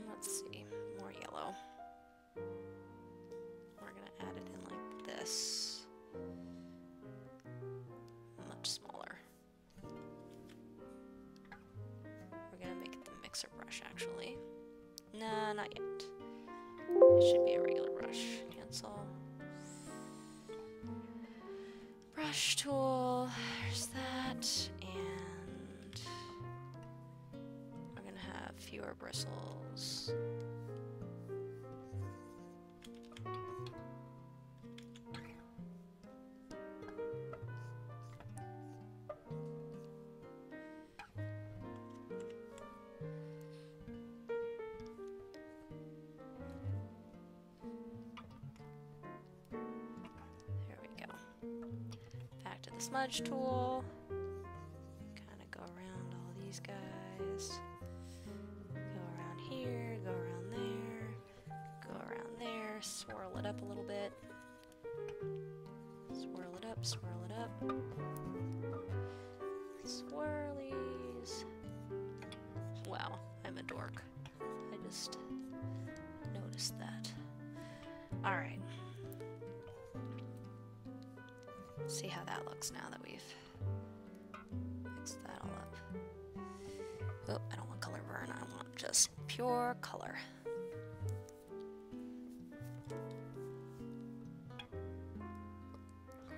Let's see, more yellow. We're gonna add it in like this. Much smaller. We're gonna make it the mixer brush actually. Nah, not yet. It should be a regular brush. Cancel. Brush tool. There's that. And we're gonna have fewer bristles. Smudge tool. Kind of go around all these guys. swirl it up a little bit. Swirl it up, swirl it up. Swirlies. Wow, I'm a dork. I just noticed that. Alright. See how that looks now that we've mixed that all up. Oh, I don't want color burn, I want just pure color.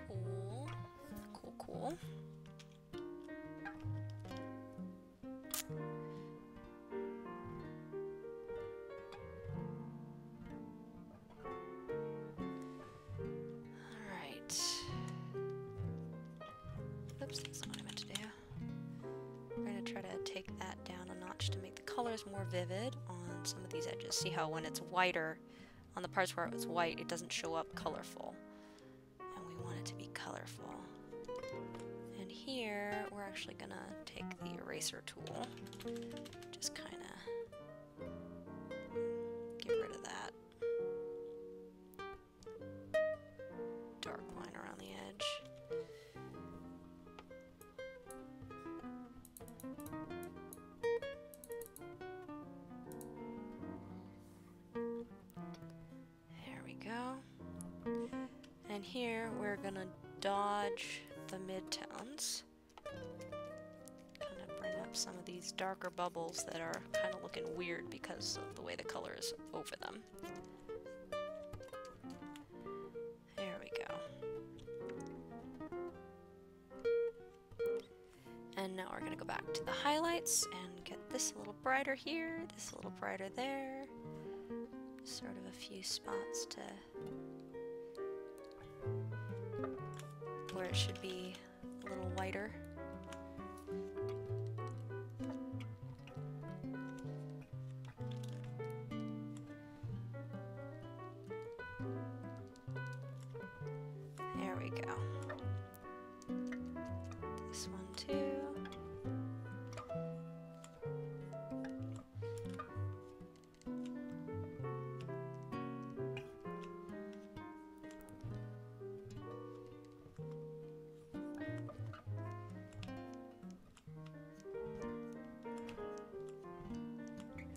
Cool. Cool, cool. Oops, that's not what I meant to do. We're going to try to take that down a notch to make the colors more vivid on some of these edges. See how when it's whiter, on the parts where it's white, it doesn't show up colorful. And we want it to be colorful. And here, we're actually going to take the eraser tool. Just kind of get rid of that dark line around the edge. And here we're gonna dodge the midtones. Kind of bring up some of these darker bubbles that are kind of looking weird because of the way the color is over them. There we go. And now we're gonna go back to the highlights and get this a little brighter here, this a little brighter there. Sort of a few spots to where it should be a little whiter. There we go. This one too.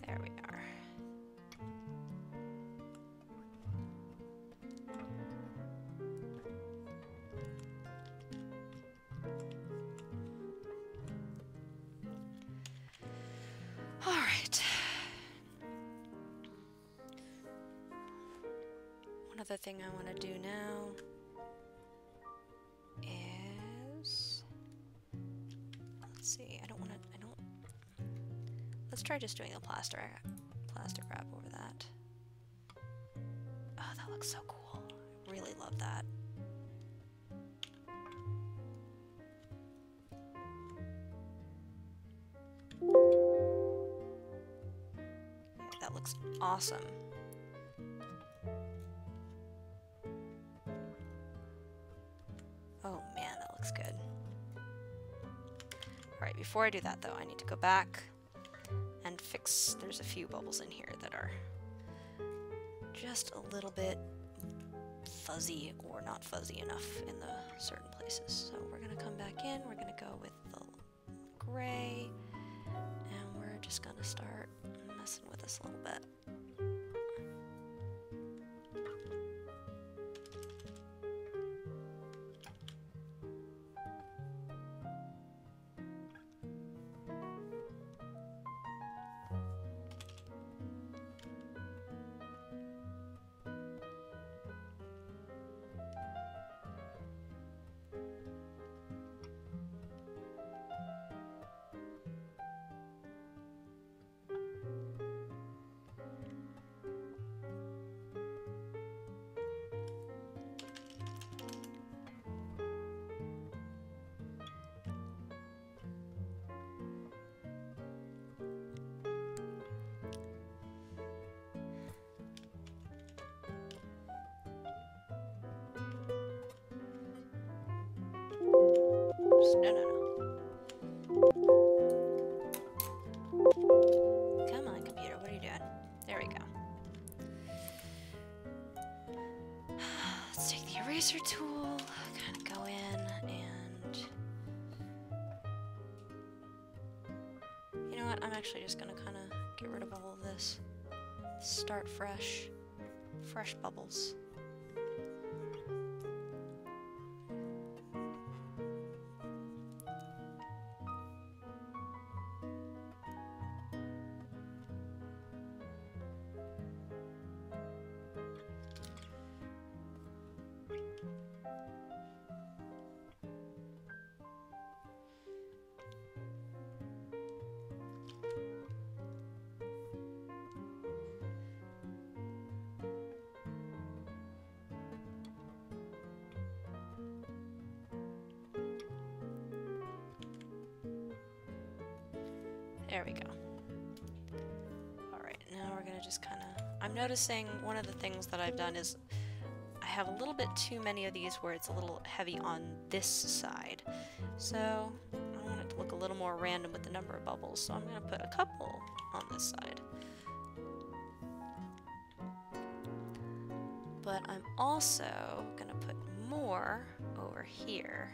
There we are. All right. One other thing I want to do now is, let's see, let's try just doing a plastic wrap over that. Oh, that looks so cool. I really love that. Yeah, that looks awesome. Oh man, that looks good. Alright, before I do that though, I need to go back and fix, there's a few bubbles in here that are just a little bit fuzzy or not fuzzy enough in the certain places. So we're gonna come back in, we're gonna go with the gray, and we're just gonna start messing with this a little bit. eraser tool, kind of go in and... You know what, I'm actually just gonna kind of get rid of all of this. Start fresh. Fresh bubbles. There we go. Alright, now we're gonna just kind of... I'm noticing one of the things that I've done is I have a little bit too many of these where it's a little heavy on this side. So I want it to look a little more random with the number of bubbles, so I'm gonna put a couple on this side. But I'm also gonna put more over here.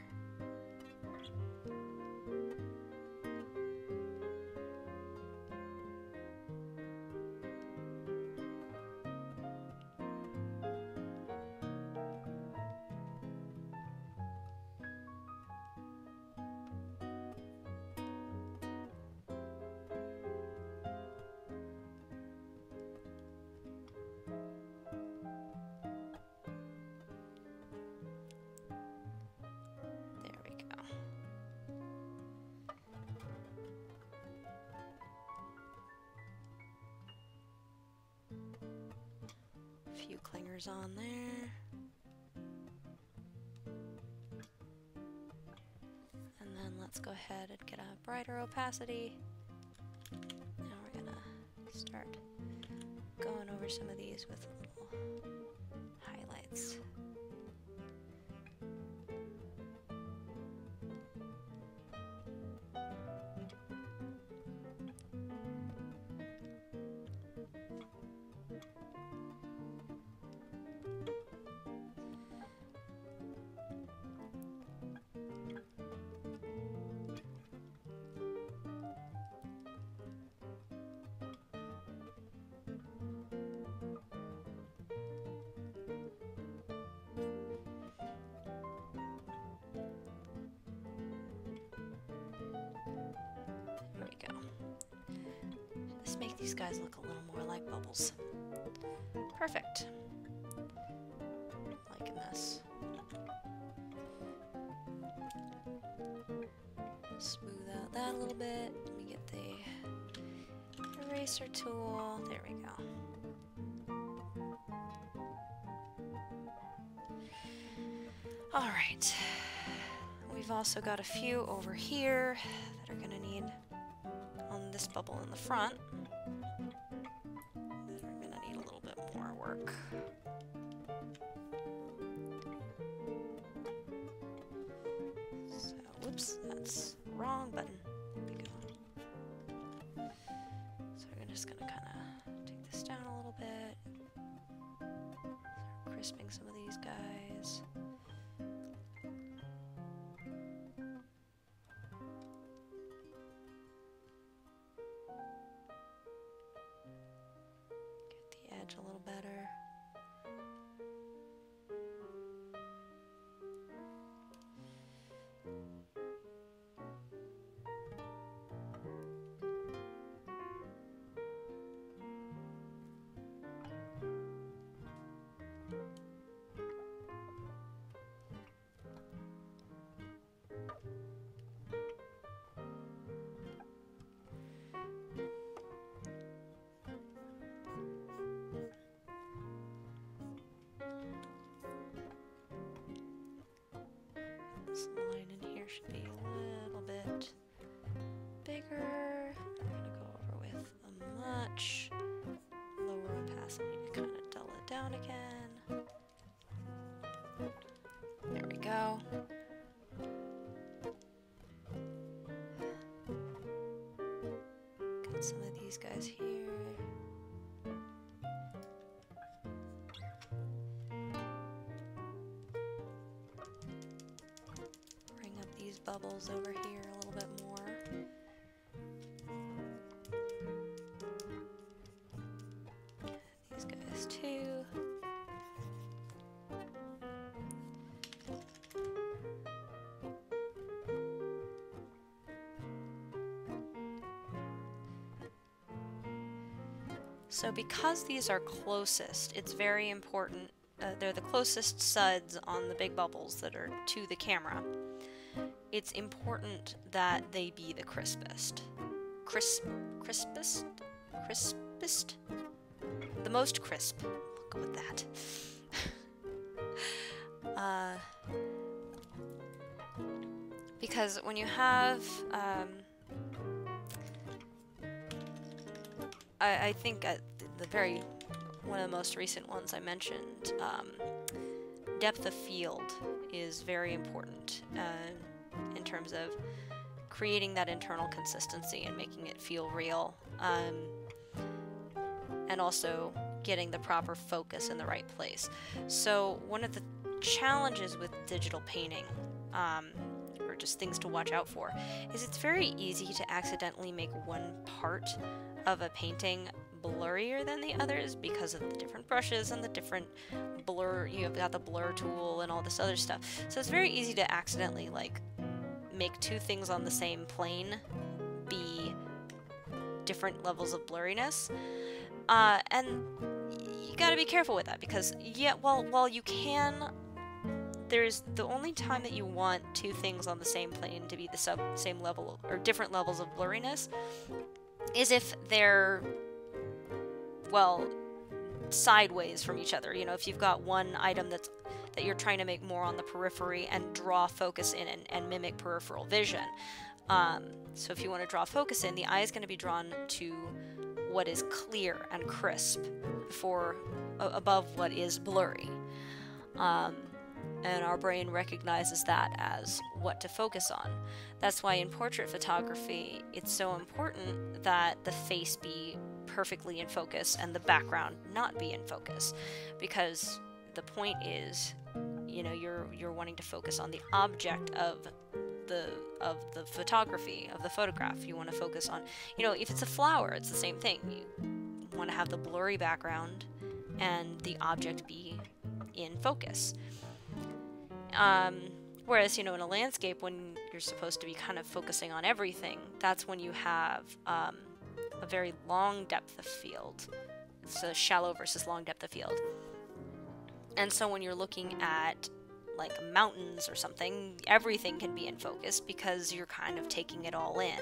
Few clingers on there. And then let's go ahead and get a brighter opacity. Now we're gonna start going over some of these with little highlights. Let's make these guys look a little more like bubbles. Perfect. Liking this. Smooth out that a little bit. Let me get the eraser tool. There we go. Alright. We've also got a few over here that are gonna need on this bubble in the front. We're gonna need a little bit more work. So, whoops, that's wrong button. There we go. So we're just gonna kind of take this down a little bit. Start crisping some of these guys. A little better. This line in here should be a little bit bigger. I'm going to go over with a much lower opacity to kind of dull it down again. There we go. Got some of these guys here. bubbles over here a little bit more. These guys too. So because these are closest, it's very important, they're the closest suds on the big bubbles that are to the camera. It's important that they be the crispest. Crispest? The most crisp. We'll go with that. Because when you have, I think at one of the most recent ones I mentioned, depth of field is very important in terms of creating that internal consistency and making it feel real, and also getting the proper focus in the right place. So one of the challenges with digital painting, or just things to watch out for, is it's very easy to accidentally make one part of a painting blurrier than the others because of the different brushes and the different blur. You've got the blur tool and all this other stuff. So it's very easy to accidentally like make two things on the same plane be different levels of blurriness. And you gotta be careful with that because, yeah, while you can, there's the only time that you want two things on the same plane to be the same level or different levels of blurriness is if they're, well, sideways from each other. You know, if you've got one item that you're trying to make more on the periphery and draw focus in and mimic peripheral vision. So if you want to draw focus in, the eye is going to be drawn to what is clear and crisp above what is blurry. And our brain recognizes that as what to focus on. That's why in portrait photography, it's so important that the face be perfectly in focus and the background not be in focus, because the point is, you know, you're wanting to focus on the object of the photography, of the photograph. You want to focus on, you know, if it's a flower, it's the same thing. You want to have the blurry background and the object be in focus. Whereas, you know, in a landscape, when you're supposed to be kind of focusing on everything, that's when you have a very long depth of field. It's a shallow versus long depth of field. And so when you're looking at like mountains or something, everything can be in focus because you're kind of taking it all in,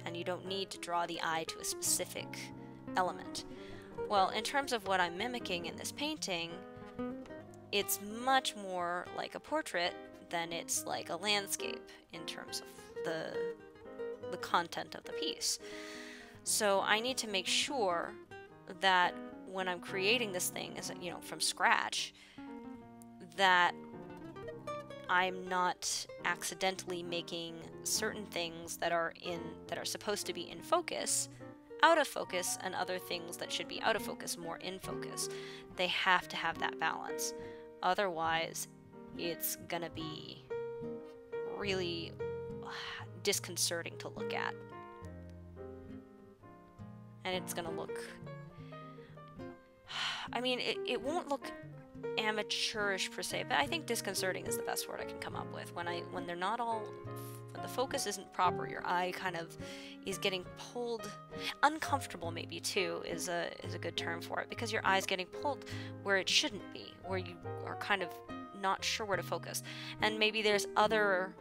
and you don't need to draw the eye to a specific element. Well, in terms of what I'm mimicking in this painting, it's much more like a portrait than it's like a landscape in terms of the content of the piece. So I need to make sure that when I'm creating this thing, as you know, from scratch, that I'm not accidentally making certain things that are supposed to be in focus out of focus, and other things that should be out of focus more in focus. They have to have that balance. Otherwise, it's gonna be really disconcerting to look at. And it's gonna look, I mean, it won't look amateurish per se, but I think disconcerting is the best word I can come up with. When they're not all, when the focus isn't proper, your eye kind of is getting pulled, uncomfortable maybe too is a good term for it, because your eye's getting pulled where it shouldn't be, where you are kind of not sure where to focus. And maybe there's other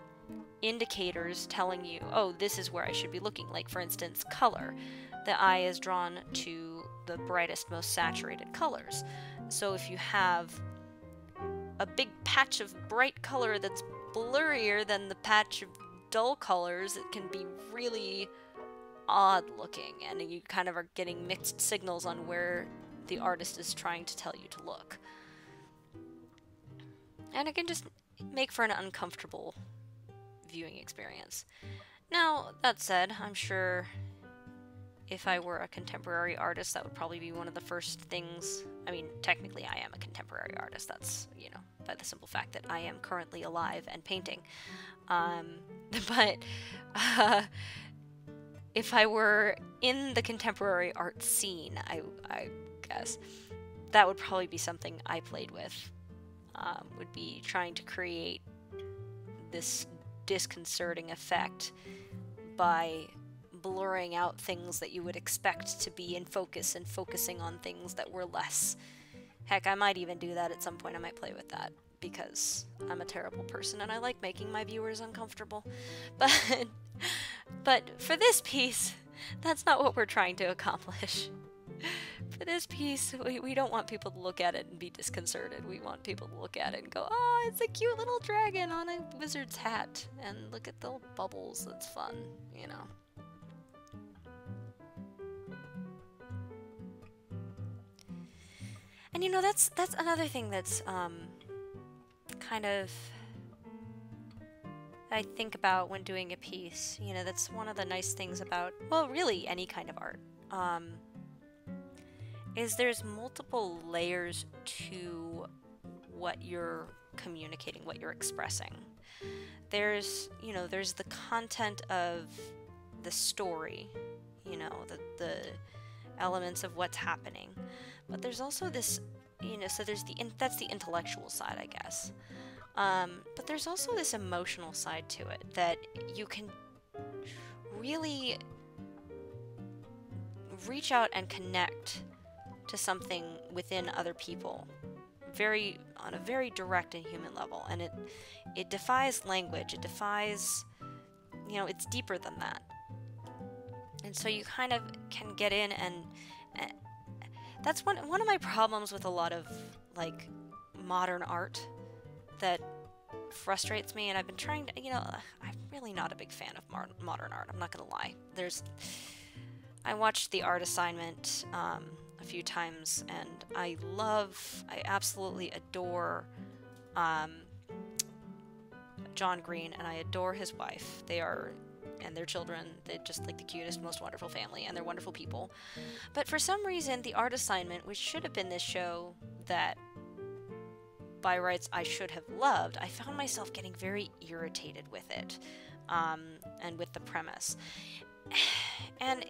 indicators telling you, oh, this is where I should be looking. Like, for instance, color. The eye is drawn to the brightest, most saturated colors. So if you have a big patch of bright color that's blurrier than the patch of dull colors, it can be really odd looking, and you kind of are getting mixed signals on where the artist is trying to tell you to look. And it can just make for an uncomfortable viewing experience. Now, that said, I'm sure if I were a contemporary artist, that would probably be one of the first things. I mean, technically I am a contemporary artist. That's, you know, by the simple fact that I am currently alive and painting. But uh, if I were in the contemporary art scene, I guess that would probably be something I played with. Would be trying to create this disconcerting effect by blurring out things that you would expect to be in focus and focusing on things that were less. Heck, I might even do that at some point. I might play with that because I'm a terrible person and I like making my viewers uncomfortable. But for this piece, that's not what we're trying to accomplish. For this piece, we don't want people to look at it and be disconcerted. We want people to look at it and go, oh, it's a cute little dragon on a wizard's hat. And look at the bubbles. That's fun, you know. And you know, that's another thing that's kind of I think about when doing a piece. You know, that's one of the nice things about, well, really any kind of art. Is there's multiple layers to what you're communicating, what you're expressing. There's, you know, there's the content of the story, you know, the elements of what's happening. But there's also this, you know, so there's that's the intellectual side, I guess. But there's also this emotional side to it that you can really reach out and connect to something within other people on a very direct and human level, and it defies language. It defies, you know, it's deeper than that. And so you kind of can get in and that's one of my problems with a lot of like modern art that frustrates me, and I've been trying to, you know, I'm really not a big fan of modern art, I'm not gonna lie. I watched The Art Assignment a few times, and I absolutely adore John Green, and I adore his wife. And their children, they're just like the cutest, most wonderful family, and they're wonderful people. But for some reason, The Art Assignment, which should have been this show that by rights I should have loved, I found myself getting very irritated with it, and with the premise. And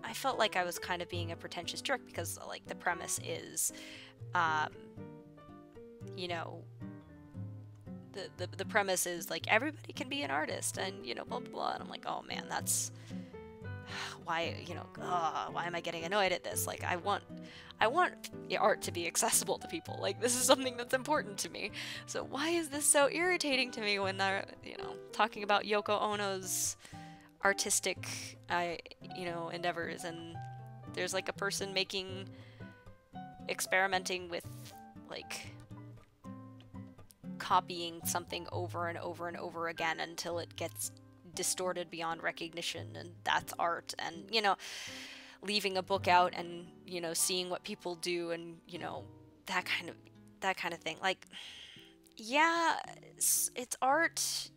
I felt like I was kind of being a pretentious jerk because, like, the premise is, you know, the premise is like everybody can be an artist, and you know, blah blah blah. And I'm like, oh man, that's why, you know, why am I getting annoyed at this? Like, I want art to be accessible to people. Like, this is something that's important to me. So why is this so irritating to me when they're, you know, talking about Yoko Ono's artistic, you know, endeavors, and there's like a person experimenting with like copying something over and over and over again until it gets distorted beyond recognition, and that's art. And, you know, leaving a book out and, you know, seeing what people do, and, you know, that kind of thing. Like, yeah, it's art,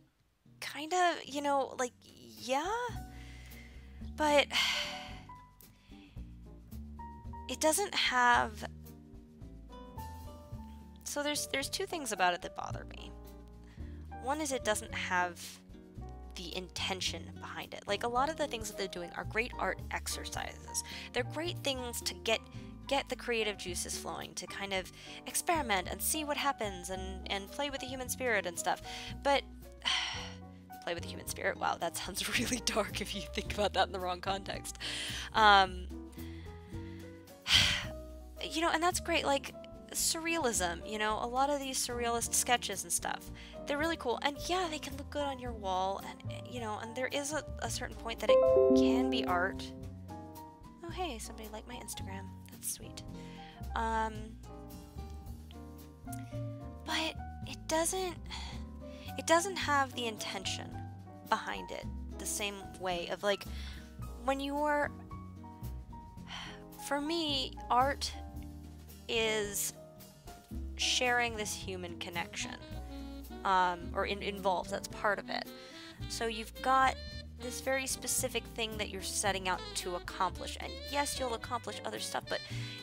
kind of, you know, like, yeah, but it doesn't have. So there's two things about it that bother me. One is it doesn't have the intention behind it. Like, a lot of the things that they're doing are great art exercises. They're great things to get the creative juices flowing, to kind of experiment and see what happens, and play with the human spirit and stuff. But play with the human spirit, wow, that sounds really dark if you think about that in the wrong context. You know, and that's great. Like, surrealism, you know, a lot of these surrealist sketches and stuff, they're really cool, and yeah, they can look good on your wall, and, you know, and there is a certain point that it can be art. Oh hey, somebody liked my Instagram, that's sweet. But it doesn't have the intention behind it the same way of, like, when you're, for me, art is sharing this human connection, or involved, that's part of it. So you've got this very specific thing that you're setting out to accomplish, and yes, you'll accomplish other stuff, but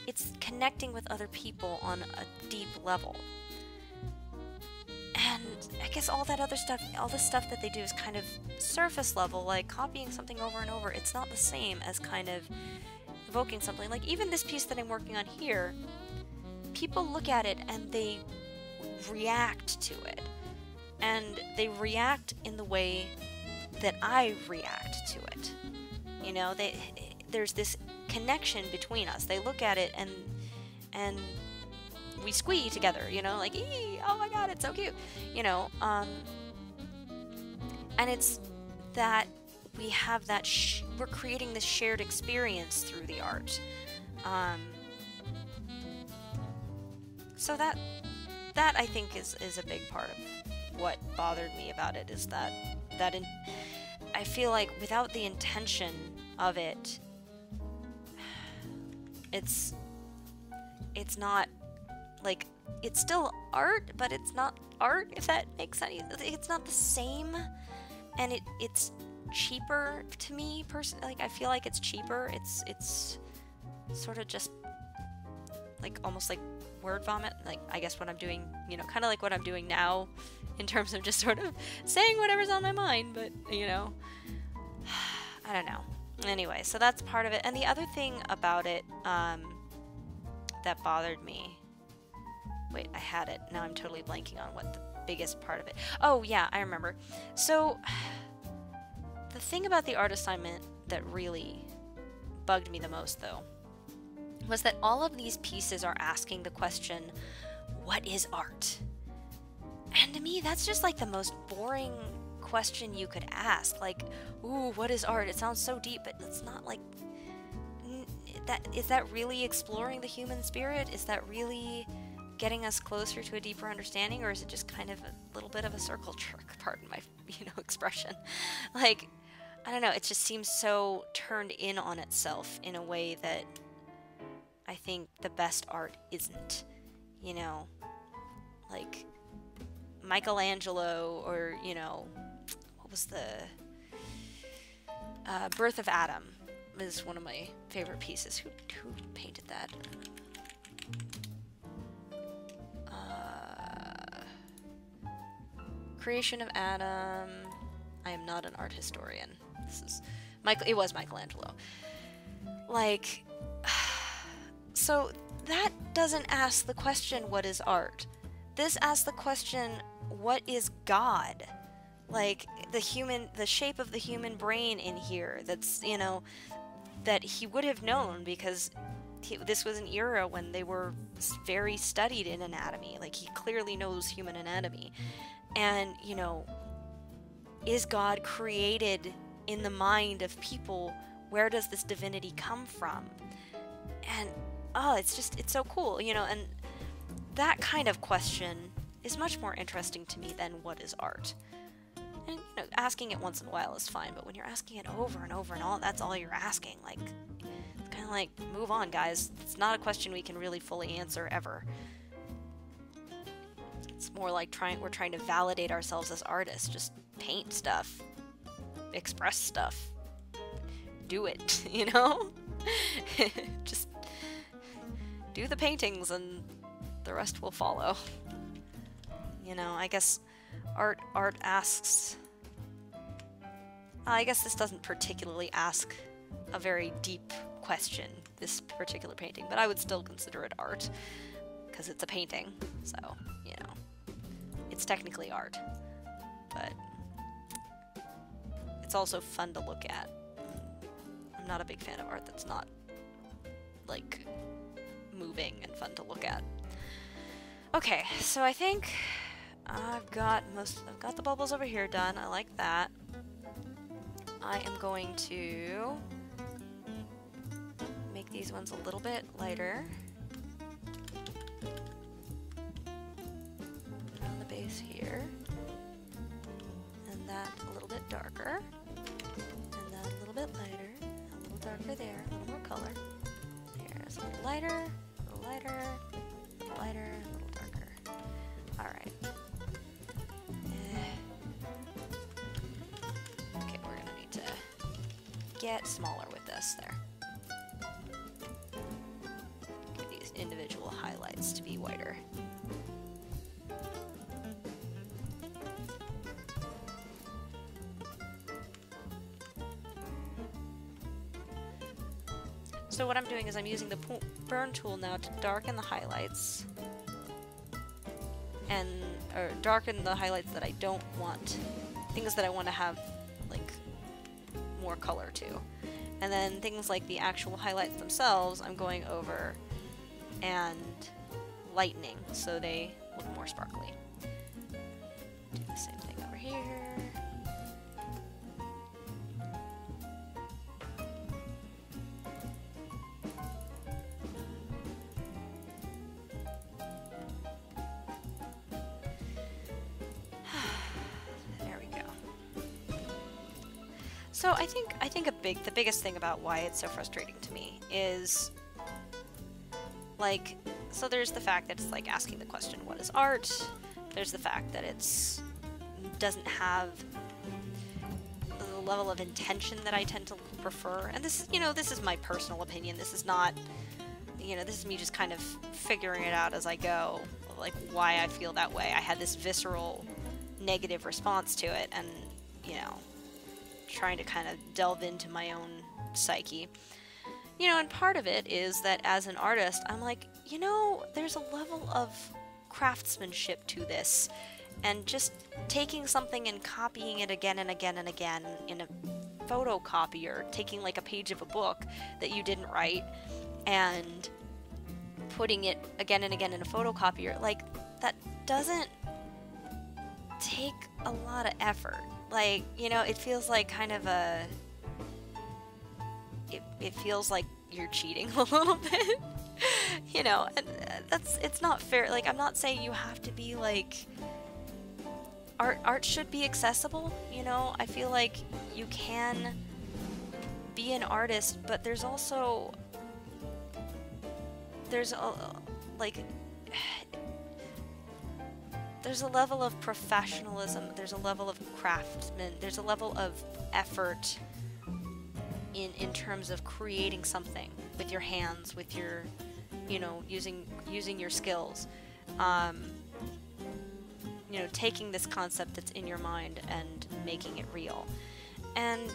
it's connecting with other people on a deep level. And I guess all that other stuff, all the stuff that they do is kind of surface level, like copying something over and over. It's not the same as kind of evoking something. Like even this piece that I'm working on here, people look at it and they react to it. And they react in the way that I react to it. You know, there's this connection between us. They look at it and we squee together, you know, like, ee, oh my god, it's so cute, you know, and it's that we have that, we're creating this shared experience through the art, so that I think is a big part of what bothered me about it, is that I feel like without the intention of it, it's not, like, it's still art, but it's not art, if that makes sense. It's not the same, and it's cheaper to me, personally. Like, I feel like it's cheaper. It's sort of just, like, almost like word vomit. Like, I guess what I'm doing, you know, kind of like what I'm doing now, in terms of just sort of saying whatever's on my mind, but, you know, I don't know. Anyway, so that's part of it. And the other thing about it, that bothered me, wait, I had it. Now I'm totally blanking on what the biggest part of it. Oh, yeah, I remember. So, the thing about the art assignment that really bugged me the most, though, was that all of these pieces are asking the question, what is art? And to me, that's just like the most boring question you could ask. Like, ooh, what is art? It sounds so deep, but it's not like... Is that really exploring the human spirit? Is that really getting us closer to a deeper understanding, or is it just kind of a little bit of a circle jerk, pardon my, you know, expression? Like, I don't know, it just seems so turned in on itself in a way that I think the best art isn't, you know? Like, Michelangelo, or, you know, what was the... Birth of Adam is one of my favorite pieces. Who painted that? Creation of Adam. I am not an art historian. This is it was Michelangelo. Like, so that doesn't ask the question, what is art? This asks the question, what is God? Like, the shape of the human brain in here, that's, you know, that he would have known, because this was an era when they were very studied in anatomy. Like, he clearly knows human anatomy. And, you know, is God created in the mind of people? Where does this divinity come from? And, oh, it's so cool, you know, and that kind of question is much more interesting to me than what is art. And, you know, asking it once in a while is fine, but when you're asking it over and over and all, that's all you're asking. Like, it's kind of like, move on, guys. It's not a question we can really fully answer ever. It's more like we're trying to validate ourselves as artists. Just paint stuff, express stuff, do it, you know? Just do the paintings and the rest will follow. You know, I guess art asks... I guess this doesn't particularly ask a very deep question, this particular painting, but I would still consider it art, because it's a painting, so, you know, it's technically art, but it's also fun to look at. I'm not a big fan of art that's not, like, moving and fun to look at. Okay, so I think I've got the bubbles over here done. I like that. I am going to make these ones a little bit lighter. On the base here. And that a little bit darker. And that a little bit lighter. A little darker there. A little more color. There's a little lighter. A little lighter. A little lighter. A little darker. Alright. Get smaller with this there. Get these individual highlights to be whiter. So what I'm doing is I'm using the burn tool now to darken the highlights, or darken the highlights that I don't want, things that I want to have like more color to. And then things like the actual highlights themselves, I'm going over and lightening so they look more sparkly. Do the same thing over here. So I think the biggest thing about why it's so frustrating to me is, like, so there's the fact that it's like asking the question, what is art? There's the fact that it's doesn't have the level of intention that I tend to prefer. And this is, you know, this is my personal opinion. This is not, you know, this is me just kind of figuring it out as I go, like why I feel that way. I had this visceral negative response to it, and, you know, trying to kind of delve into my own psyche. You know, and part of it is that as an artist, I'm like, you know, there's a level of craftsmanship to this, and just taking something and copying it again and again and again in a photocopier, taking like a page of a book that you didn't write and putting it again and again in a photocopier, like, that doesn't take a lot of effort. Like, you know, it feels like kind of a... It feels like you're cheating a little bit. You know, and it's not fair. Like, I'm not saying you have to be, like... Art should be accessible, you know? I feel like you can be an artist, but there's also... There's a... like... There's a level of professionalism, there's a level of craftsman, there's a level of effort in terms of creating something with your hands, with your, you know, using your skills. You know, taking this concept that's in your mind and making it real. And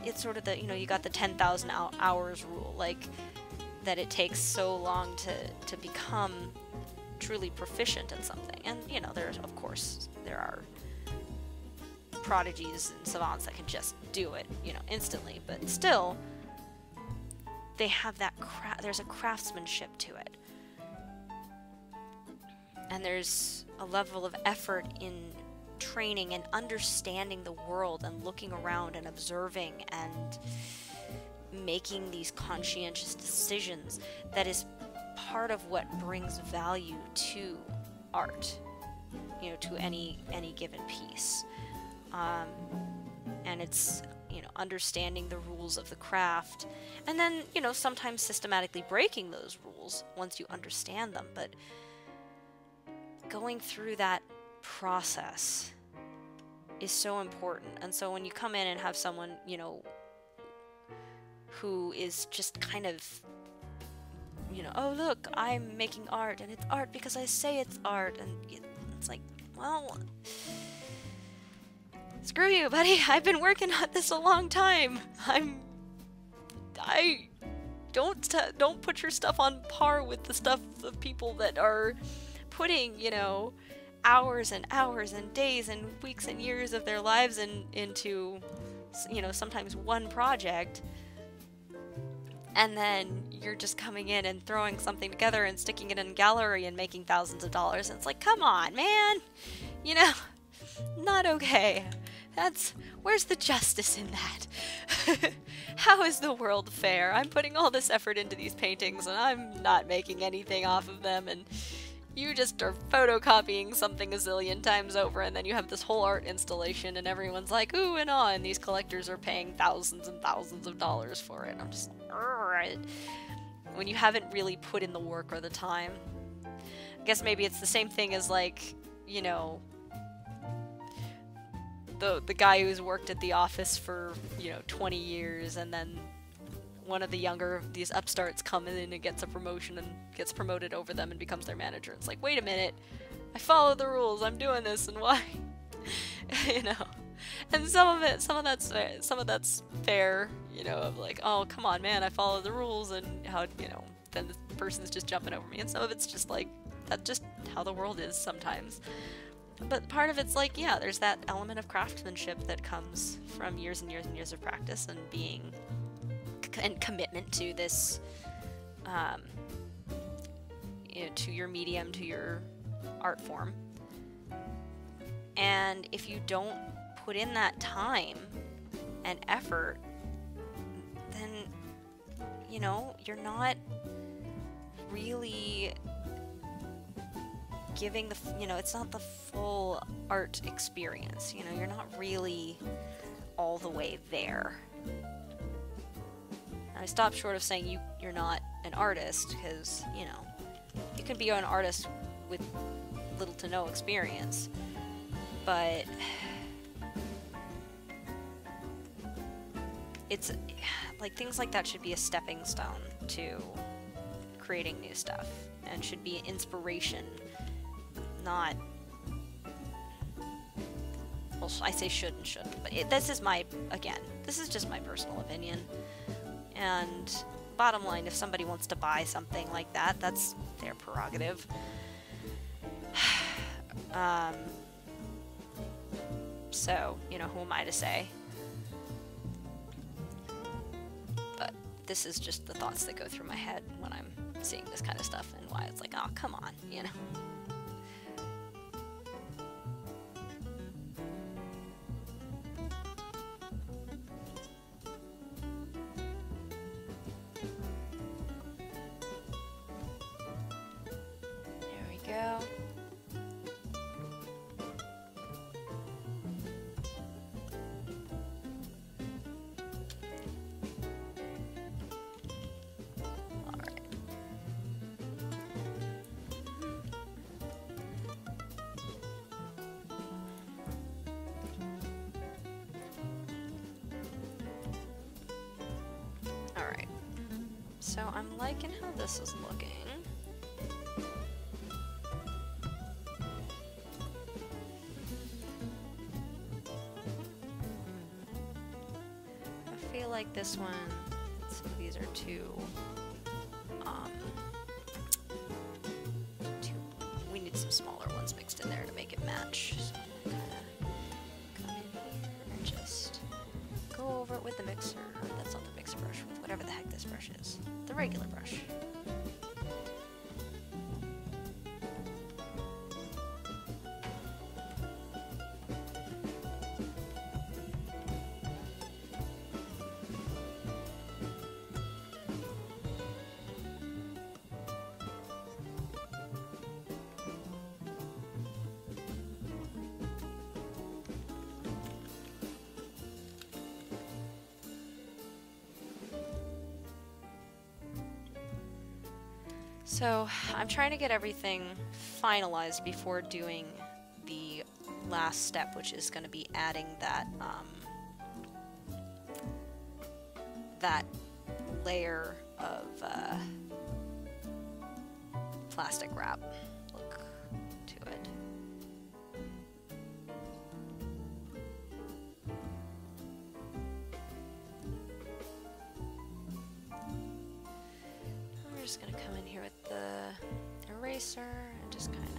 it's sort of the, you know, you got the 10,000 hours rule, like, that it takes so long to become truly proficient in something. And, you know, there are prodigies and savants that can just do it, you know, instantly, but still they have that there's a craftsmanship to it, and there's a level of effort in training and understanding the world and looking around and observing and making these conscientious decisions that is part of what brings value to art, you know, to any given piece. And it's, you know, understanding the rules of the craft, and then, you know, sometimes systematically breaking those rules once you understand them, but going through that process is so important. And so when you come in and have someone, you know, who is just kind of, you know, oh look, I'm making art, and it's art because I say it's art, and it's like, well, screw you, buddy. I've been working on this a long time. Don't put your stuff on par with the stuff of people that are putting, you know, hours and hours and days and weeks and years of their lives into, you know, sometimes one project. And then you're just coming in and throwing something together and sticking it in a gallery and making thousands of dollars. And it's like, come on, man. You know, not okay. Where's the justice in that? How is the world fair? I'm putting all this effort into these paintings and I'm not making anything off of them, and you just are photocopying something a zillion times over, and then you have this whole art installation and everyone's like, ooh and ah, and these collectors are paying thousands and thousands of dollars for it. And I'm just, when you haven't really put in the work or the time. I guess maybe it's the same thing as, like, you know, the guy who's worked at the office for, you know, 20 years, and then one of these upstarts come in and gets a promotion and gets promoted over them and becomes their manager. It's like, wait a minute, I follow the rules, I'm doing this, and why? You know? And some of that's fair, you know, of like, oh, come on, man, I follow the rules, and how, you know, then the person's just jumping over me. And some of it's just like, that's just how the world is sometimes. But part of it's like, yeah, there's that element of craftsmanship that comes from years and years and years of practice and being and commitment to this, you know, to your medium, to your art form. And if you don't put in that time and effort, then, you know, you're not really giving the, you know, it's not the full art experience, you know, you're not really all the way there. And I stopped short of saying you're not an artist, because, you know, you can be an artist with little to no experience, but it's like, things like that should be a stepping stone to creating new stuff, and should be inspiration, not, well, I say should and shouldn't, but this is my, again, this is just my personal opinion. And bottom line, if somebody wants to buy something like that, that's their prerogative. So, you know, who am I to say? But this is just the thoughts that go through my head when I'm seeing this kind of stuff, and why it's like, oh, come on, you know? There we go. Alright, so I'm liking how this is looking. I feel like this one, some of these are too, we need some smaller ones mixed in there to make it match. So I'm gonna come in here and just go over it with the mixer. That's not the mixer brush, with whatever the heck this brush is. The regular brush. So I'm trying to get everything finalized before doing the last step, which is going to be adding that that layer of plastic wrap look to it. I'm just going to come in here with the eraser and just kind of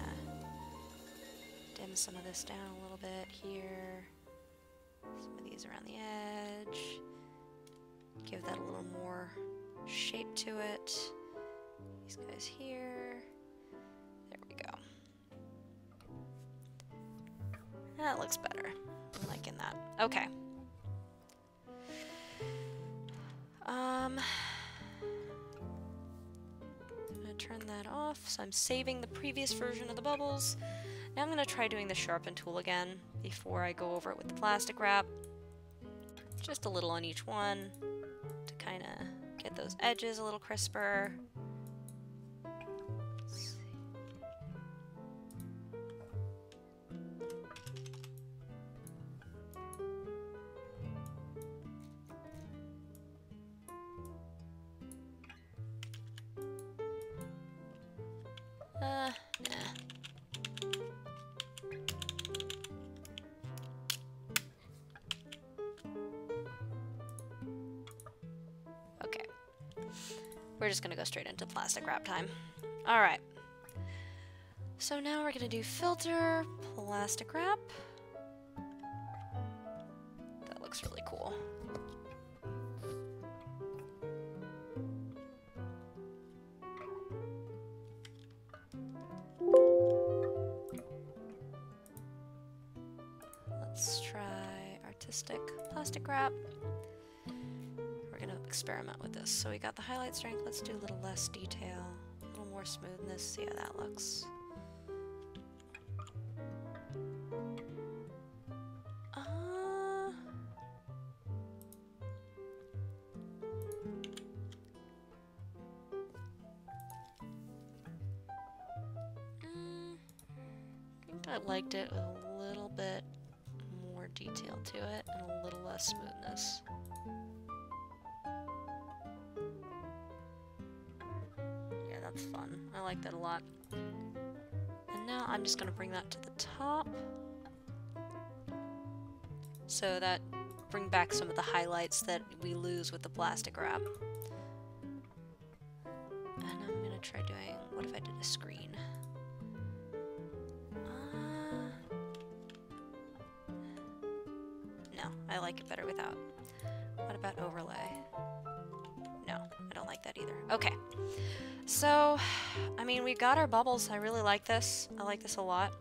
dim some of this down a little bit here. Some of these around the edge. Give that a little more shape to it. These guys here. There we go. That looks better. I'm liking that. Okay. I'm gonna turn that off. So I'm saving the previous version of the bubbles. Now I'm gonna try doing the sharpen tool again before I go over it with the plastic wrap. Just a little on each one to kind of get those edges a little crisper. Let's see. Nah. we're just gonna go straight into plastic wrap time. Alright. So now we're gonna do filter, plastic wrap. That looks really cool. Let's try artistic plastic wrap. We're gonna experiment with this. So we got the highlight strength. Let's do a little less detail, a little more smoothness. See how that looks. I liked it with a little bit more detail to it and a little less smoothness. Yeah, that's fun. I like that a lot. And now I'm just going to bring that to the top. So that bring back some of the highlights that we lose with the plastic wrap. And I'm going to try doing, what if I did a screen? No, I like it better without. What about overlay? No, I don't like that either. Okay, so, I mean, we've got our bubbles. I really like this. I like this a lot.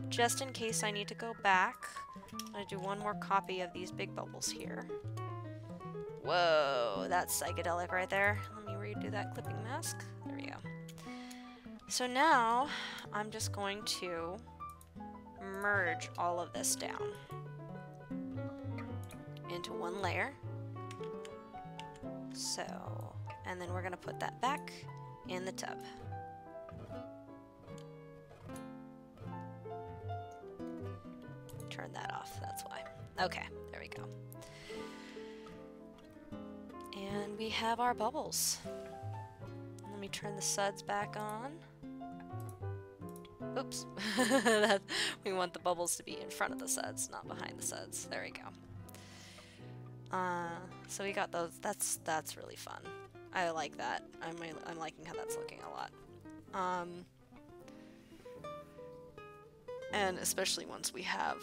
Just in case I need to go back, I'm gonna do one more copy of these big bubbles here. Whoa, that's psychedelic right there. Let me redo that clipping mask. There we go. So now, I'm just going to merge all of this down into one layer. So, and then we're gonna put that back in the tub. Turn that off, that's why. Okay, there we go. And we have our bubbles. Let me turn the suds back on. Oops. We want the bubbles to be in front of the suds, not behind the suds. There we go. So we got those. That's really fun. I like that. I'm liking how that's looking a lot. And especially once we have,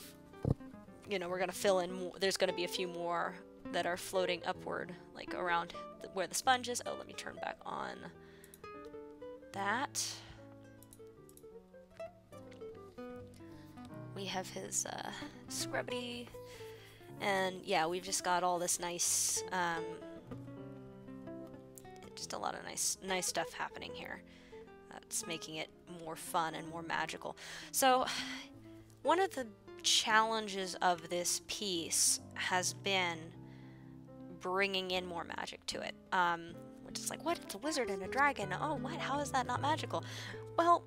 you know, we're gonna fill in more. There's gonna be a few more that are floating upward, like around where the sponge is. Oh, let me turn back on that. We have his scrubbity, and yeah, we've just got all this nice, just a lot of nice stuff happening here. It's making it more fun and more magical. So, one of the challenges of this piece has been bringing in more magic to it. Which is like, what? It's a wizard and a dragon. Oh, what? How is that not magical? Well,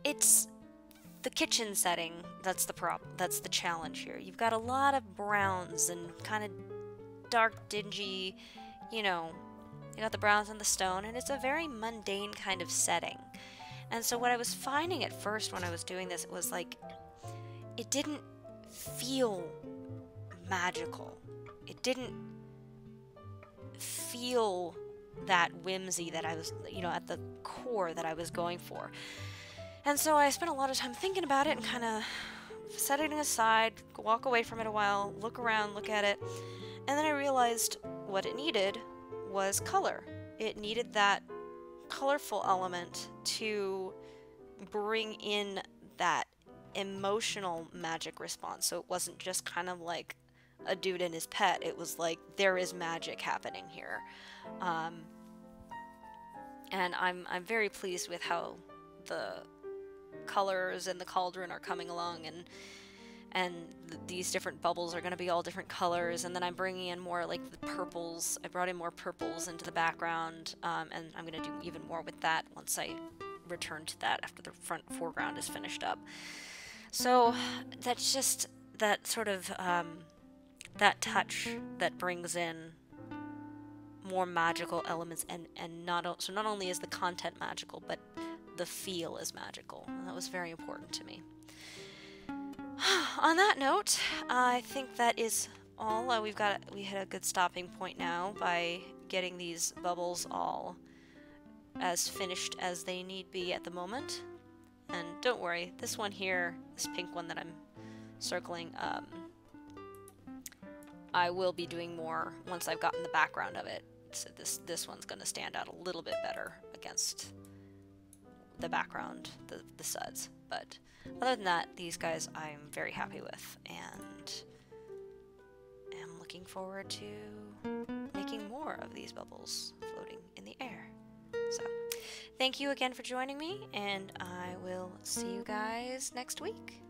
it's the kitchen setting that's the problem. That's the challenge here. You've got a lot of browns and kind of dark, dingy, you know, you got the browns and the stone, and it's a very mundane kind of setting. And so what I was finding at first when I was doing this, it was like, it didn't feel magical. It didn't feel that whimsy that I was, you know, at the core that I was going for. And so I spent a lot of time thinking about it and kind of setting it aside, walk away from it a while, look around, look at it, and then I realized what it needed was color. It needed that colorful element to bring in that emotional magic response. So it wasn't just kind of like a dude and his pet. It was like, there is magic happening here. And I'm very pleased with how the colors and the cauldron are coming along, and these different bubbles are going to be all different colors, and then I'm bringing in more like the purples. I brought in more purples into the background, and I'm going to do even more with that once I return to that after the foreground is finished up. So that's just that sort of that touch that brings in more magical elements, and so not only is the content magical, but the feel is magical. And that was very important to me. On that note, I think that is all, we hit a good stopping point now by getting these bubbles all as finished as they need be at the moment. And don't worry, this one here, this pink one that I'm circling, I will be doing more once I've gotten the background of it. So this one's going to stand out a little bit better against the background, the suds. But other than that, these guys I'm very happy with, and am looking forward to making more of these bubbles floating in the air. So, thank you again for joining me, and I will see you guys next week.